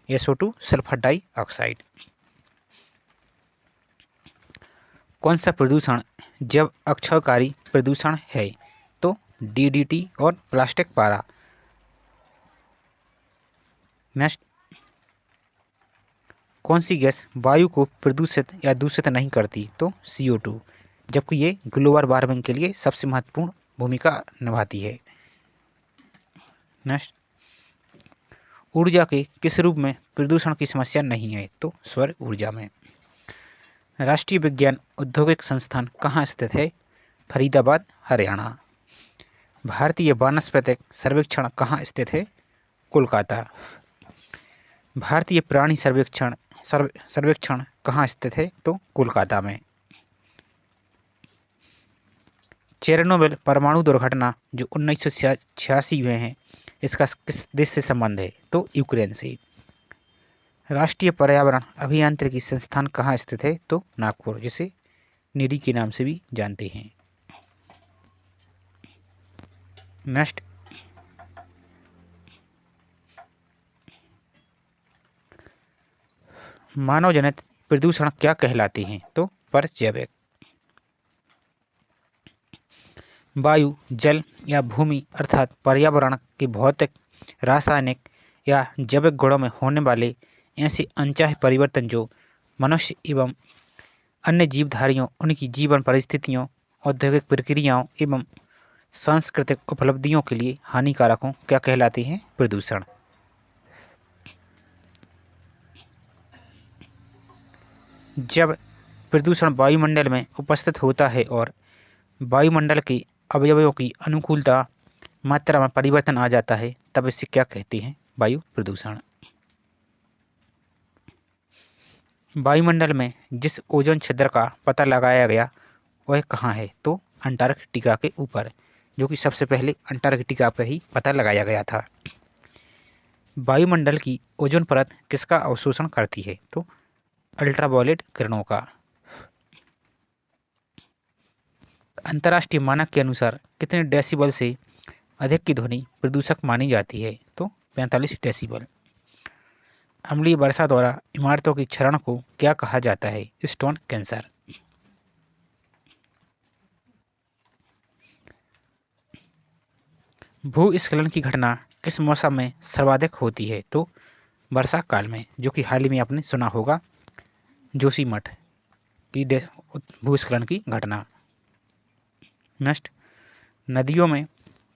SO2 सल्फर डाइऑक्साइड। कौन सा प्रदूषण जैव अक्षयकारी प्रदूषण है? तो DDT और प्लास्टिक पारा। नेक्स्ट, कौन सी गैस वायु को प्रदूषित या दूषित नहीं करती? तो CO2, जबकि ये ग्लोबल वार्मिंग के लिए सबसे महत्वपूर्ण भूमिका निभाती है। नेक्स्ट, ऊर्जा के किस रूप में प्रदूषण की समस्या नहीं है? तो सौर ऊर्जा में। राष्ट्रीय विज्ञान औद्योगिक संस्थान कहाँ स्थित है? फरीदाबाद, हरियाणा। भारतीय वानस्पतिक सर्वेक्षण कहाँ स्थित है? कोलकाता। भारतीय प्राणी सर्वेक्षण कहाँ स्थित है? तो कोलकाता में। चेरनोबिल परमाणु दुर्घटना जो 1986 में है, इसका किस देश से संबंध है? तो यूक्रेन से। राष्ट्रीय पर्यावरण अभियांत्रिकी संस्थान कहाँ स्थित है? तो नागपुर, जिसे निरी के नाम से भी जानते हैं। नेक्स्ट, मानव जनित प्रदूषण क्या कहलाते हैं? तो परजैविक। वायु, जल या भूमि अर्थात पर्यावरण के भौतिक, रासायनिक या जैविक गुणों में होने वाले ऐसे अनचाहे परिवर्तन जो मनुष्य एवं अन्य जीवधारियों, उनकी जीवन परिस्थितियों, औद्योगिक प्रक्रियाओं एवं सांस्कृतिक उपलब्धियों के लिए हानिकारक हों, क्या कहलाते हैं? प्रदूषण। जब प्रदूषण वायुमंडल में उपस्थित होता है और वायुमंडल के अवयवों की अनुकूलता मात्रा में परिवर्तन आ जाता है, तब इसे क्या कहते हैं? वायु प्रदूषण। वायुमंडल में जिस ओजोन छिद्र का पता लगाया गया वह कहाँ है? तो अंटार्कटिका के ऊपर, जो कि सबसे पहले अंटार्कटिका पर ही पता लगाया गया था। वायुमंडल की ओजोन परत किसका अवशोषण करती है? तो अल्ट्रावायलेट किरणों का। अंतर्राष्ट्रीय मानक के अनुसार कितने डेसिबल से अधिक की ध्वनि प्रदूषक मानी जाती है? तो 45 डेसिबल। अम्लीय वर्षा द्वारा इमारतों की क्षरण को क्या कहा जाता है? Stone cancer. भूस्खलन की घटना किस मौसम में सर्वाधिक होती है? तो वर्षा काल में, जो कि हाल ही में आपने सुना होगा जोशीमठ की भूस्खलन की घटना। नेक्स्ट, नदियों में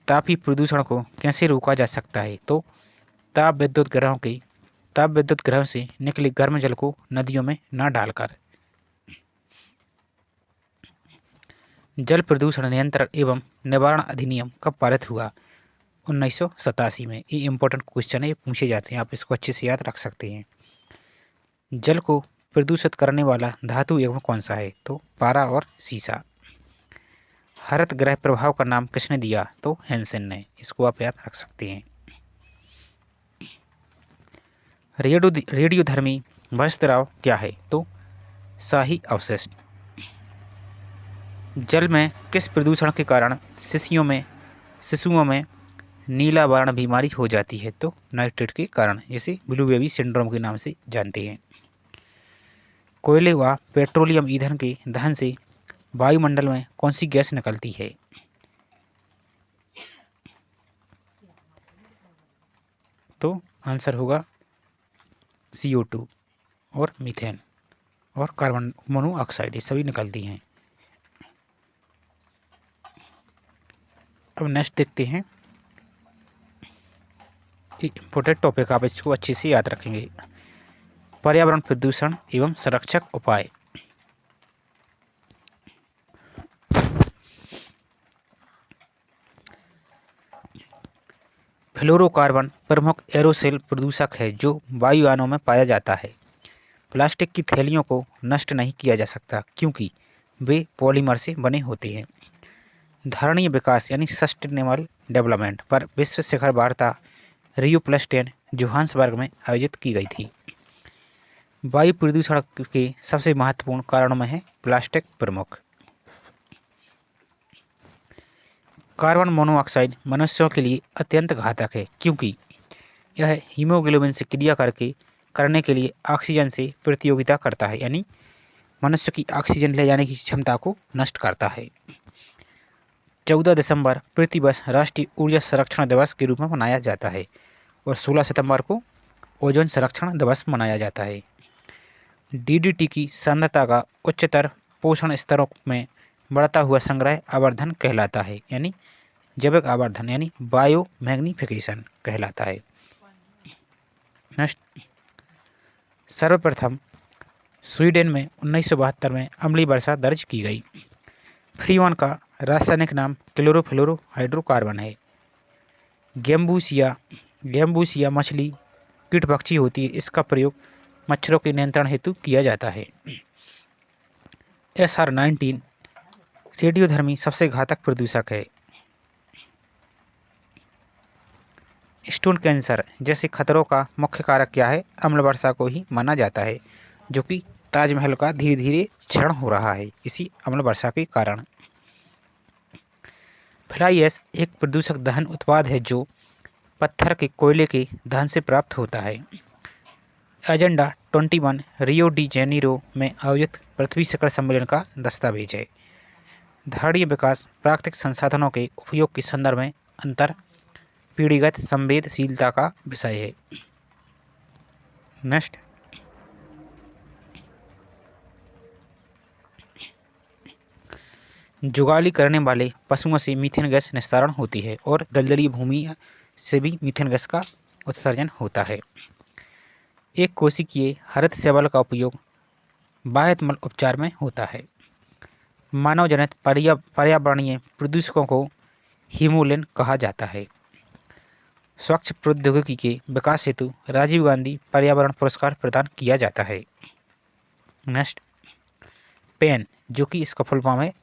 तापीय प्रदूषण को कैसे रोका जा सकता है? तो ताप विद्युत ग्रहों से निकले गर्म जल को नदियों में न डालकर। जल प्रदूषण नियंत्रण एवं निवारण अधिनियम कब पारित हुआ? 1987 में। ये इंपॉर्टेंट क्वेश्चन है, ये पूछे जाते हैं, आप इसको अच्छे से याद रख सकते हैं। जल को प्रदूषित करने वाला धातु एवं कौन सा है? तो पारा और सीसा। हरित गृह प्रभाव का नाम किसने दिया? तो हैंसन ने। इसको आप याद रख सकते हैं। रेडियोधर्मी वस्त्राव क्या है? तो शाही अवशिष्ट। जल में किस प्रदूषण के कारण शिशुओं में नीला वर्ण बीमारी हो जाती है? तो नाइट्रेट के कारण, जिसे ब्लू बेबी सिंड्रोम के नाम से जानते हैं। कोयले व पेट्रोलियम ईंधन के दहन से वायुमंडल में कौन सी गैस निकलती है? तो आंसर होगा CO2 और मीथेन और कार्बन मोनोऑक्साइड, ये सभी निकलती हैं। अब नेक्स्ट देखते हैं, इम्पोर्टेंट टॉपिक, आप इसको अच्छे से याद रखेंगे। पर्यावरण प्रदूषण एवं संरक्षक उपाय। फ्लोरोकार्बन प्रमुख एरोसोल प्रदूषक है जो वायुयानों में पाया जाता है। प्लास्टिक की थैलियों को नष्ट नहीं किया जा सकता क्योंकि वे पॉलीमर से बने होते हैं। धारणीय विकास यानी सस्टेनेबल डेवलपमेंट पर विश्व शिखर वार्ता रियो+10 जोहान्सबर्ग में आयोजित की गई थी। वायु प्रदूषण के सबसे महत्वपूर्ण कारणों में है प्लास्टिक प्रमुख। कार्बन मोनोऑक्साइड मनुष्यों के लिए अत्यंत घातक है क्योंकि यह हीमोग्लोबिन से क्रिया करने के लिए ऑक्सीजन से प्रतियोगिता करता है, यानी मनुष्य की ऑक्सीजन ले जाने की क्षमता को नष्ट करता है। 14 दिसंबर प्रतिवर्ष राष्ट्रीय ऊर्जा संरक्षण दिवस के रूप में मनाया जाता है और 16 सितंबर को ओजोन संरक्षण दिवस मनाया जाता है। DDT की सांद्रता का उच्चतर पोषण स्तरों में बढ़ता हुआ संग्रह आवर्धन कहलाता है, यानी जैविक आवर्धन यानी बायो मैग्निफिकेशन कहलाता है। नेक्स्ट, सर्वप्रथम स्वीडन में 1972 में अम्लीय वर्षा दर्ज की गई। फ्रीऑन का रासायनिक नाम क्लोरोफ्लोरोहाइड्रोकार्बन है। गैम्बूसिया मछली कीट पक्षी होती है, इसका प्रयोग मच्छरों के नियंत्रण हेतु किया जाता है। SR19 रेडियोधर्मी सबसे घातक प्रदूषक है। स्टोन कैंसर जैसे खतरों का मुख्य कारक क्या है? अम्ल वर्षा को ही माना जाता है, जो कि ताजमहल का धीरे धीरे क्षरण हो रहा है इसी अम्ल वर्षा के कारण। फ्लाई ऐश एक प्रदूषक दहन उत्पाद है जो पत्थर के कोयले के दहन से प्राप्त होता है। एजेंडा 21 रियो डी जेनेरो में आयोजित पृथ्वी शिखर सम्मेलन का दस्तावेज है। धारणीय विकास प्राकृतिक संसाधनों के उपयोग के संदर्भ में अंतर पीढ़ीगत संवेदशीलता का विषय है। नेक्स्ट, जुगाली करने वाले पशुओं से मीथेन गैस निस्तारण होती है और दलदली भूमि से भी मीथेन गैस का उत्सर्जन होता है। एक कोशिकीय हरित शैवाल का उपयोग बाह्यतमल उपचार में होता है। मानव जनित पर्यावरणीय प्रदूषकों को हिमोलिन कहा जाता है। स्वच्छ प्रौद्योगिकी के विकास हेतु राजीव गांधी पर्यावरण पुरस्कार प्रदान किया जाता है। नेक्स्ट, पेन, जो कि इसका फुल फॉर्म है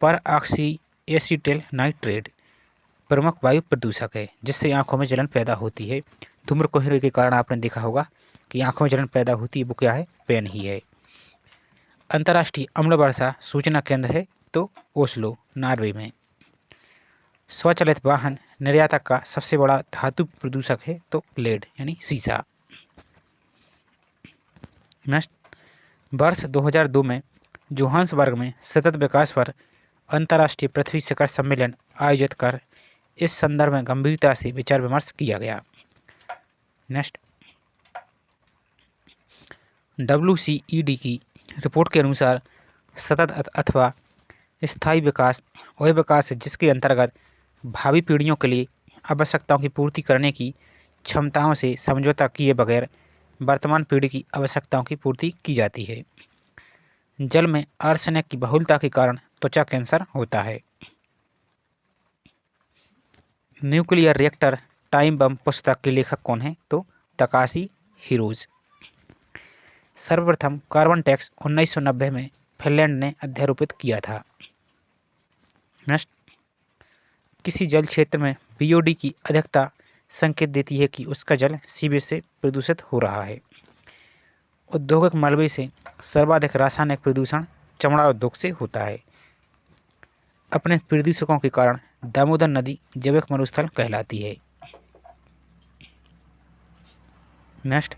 पर ऑक्सी एसिटिल नाइट्रेट, प्रमुख वायु प्रदूषक है जिससे आंखों में जलन पैदा होती है। धूम्रकोहरे के कारण आपने देखा होगा कि आंखों में जलन पैदा होती है, वो क्या है? पेन ही है। अंतर्राष्ट्रीय अम्ल वर्षा सूचना केंद्र है तो ओस्लो, नॉर्वे में। स्वचालित वाहन निर्यातक का सबसे बड़ा धातु प्रदूषक है तो लेड यानी सीसा। नेक्स्ट, वर्ष 2002 में जोहान्सबर्ग में सतत विकास पर अंतर्राष्ट्रीय पृथ्वी शिखर सम्मेलन आयोजित कर इस संदर्भ में गंभीरता से विचार विमर्श किया गया। नेक्स्ट, WCED की रिपोर्ट के अनुसार सतत अथवा स्थायी विकास वह विकास है जिसके अंतर्गत भावी पीढ़ियों के लिए आवश्यकताओं की पूर्ति करने की क्षमताओं से समझौता किए बगैर वर्तमान पीढ़ी की आवश्यकताओं की पूर्ति की जाती है। जल में आर्सेनिक की बहुलता के कारण त्वचा कैंसर होता है। न्यूक्लियर रिएक्टर टाइम बम पुस्तक के लेखक कौन है? तो तकाशी हिरोज। सर्वप्रथम कार्बन टैक्स 1990 में फिनलैंड ने अध्यारोपित किया था। नेक्स्ट, किसी जल क्षेत्र में BOD की अधिकता संकेत देती है कि उसका जल सीवेज से प्रदूषित हो रहा है। औद्योगिक मलबे से सर्वाधिक रासायनिक प्रदूषण चमड़ा उद्योग से होता है। अपने प्रदूषकों के कारण दामोदर नदी जैविक मरुस्थल कहलाती है। नेक्स्ट,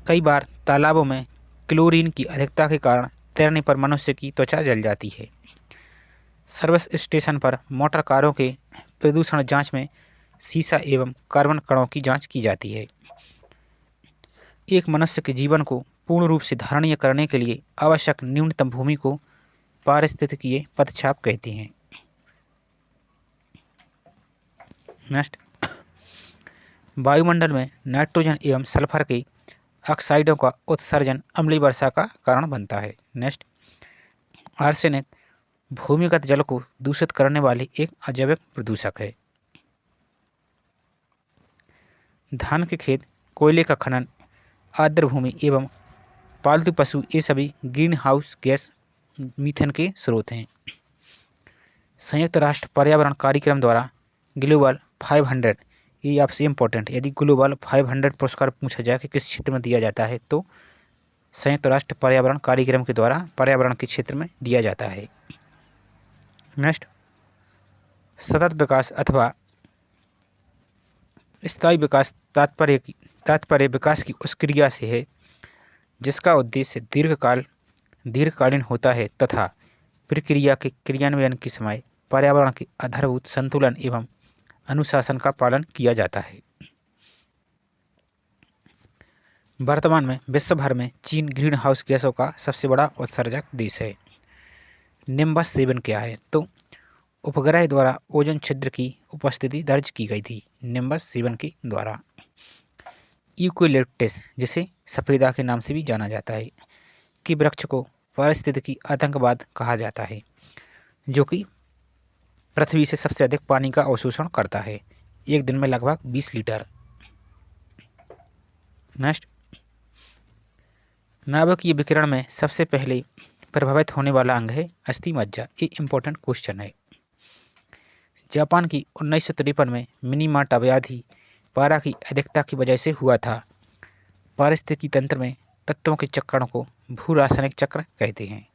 कई बार तालाबों में क्लोरीन की अधिकता के कारण तैरने पर मनुष्य की त्वचा जल जाती है। सर्विस स्टेशन पर मोटर कारों के प्रदूषण जांच में सीसा एवं कार्बन कणों की जांच की जाती है। एक मनुष्य के जीवन को पूर्ण रूप से धारणीय करने के लिए आवश्यक न्यूनतम भूमि को पारिस्थितिकीय पदचाप कहते हैं। नेक्स्ट, वायुमंडल में नाइट्रोजन एवं सल्फर के ऑक्साइडों का उत्सर्जन अम्लीय वर्षा का कारण बनता है। नेक्स्ट, आर्सेनिक भूमिगत जल को दूषित करने वाली एक अजैविक प्रदूषक है। धान के खेत, कोयले का खनन, आर्द्र भूमि एवं पालतू पशु ये सभी ग्रीन हाउस गैस मीथेन के स्रोत हैं। संयुक्त राष्ट्र पर्यावरण कार्यक्रम द्वारा ग्लोबल 500, ये आपसे इम्पोर्टेंट, यदि ग्लोबल 500 पुरस्कार पूछा जाए कि किस क्षेत्र में दिया जाता है तो संयुक्त राष्ट्र पर्यावरण कार्यक्रम के द्वारा पर्यावरण के क्षेत्र में दिया जाता है। नेक्स्ट, सतत विकास अथवा स्थायी विकास तात्पर्य विकास की उस क्रिया से है जिसका उद्देश्य दीर्घकालीन होता है तथा प्रक्रिया के क्रियान्वयन के समय पर्यावरण के आधारभूत संतुलन एवं अनुशासन का पालन किया जाता है। वर्तमान में विश्व भर में चीन ग्रीन हाउस गैसों का सबसे बड़ा उत्सर्जक देश है। निम्बस 7 क्या है? तो उपग्रह द्वारा ओजोन छिद्र की उपस्थिति दर्ज की गई थी निम्बस 7 के द्वारा। यूकेलिप्टस, जिसे सफेदा के नाम से भी जाना जाता है, कि वृक्ष को पारिस्थितिकी आतंकवाद कहा जाता है जो कि पृथ्वी से सबसे अधिक पानी का अवशोषण करता है, एक दिन में लगभग 20 लीटर। नेक्स्ट, नाभिकीय विकिरण में सबसे पहले प्रभावित होने वाला अंग है अस्थि मज्जा। ये इंपॉर्टेंट क्वेश्चन है। जापान की 1953 में मिनीमाटा व्याधि पारा की अधिकता की वजह से हुआ था। पारिस्थितिकी तंत्र में तत्वों के चक्रण को भू रासायनिक चक्र कहते हैं।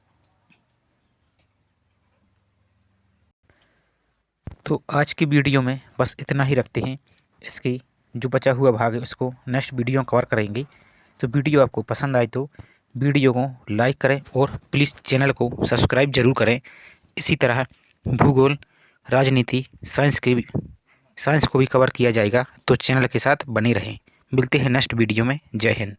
तो आज की वीडियो में बस इतना ही रखते हैं। इसकी जो बचा हुआ भाग है उसको नेक्स्ट वीडियो में कवर करेंगे। तो वीडियो आपको पसंद आए तो वीडियो को लाइक करें और प्लीज़ चैनल को सब्सक्राइब जरूर करें। इसी तरह भूगोल, राजनीति, साइंस को भी कवर किया जाएगा, तो चैनल के साथ बने रहें। मिलते हैं नेक्स्ट वीडियो में। जय हिंद।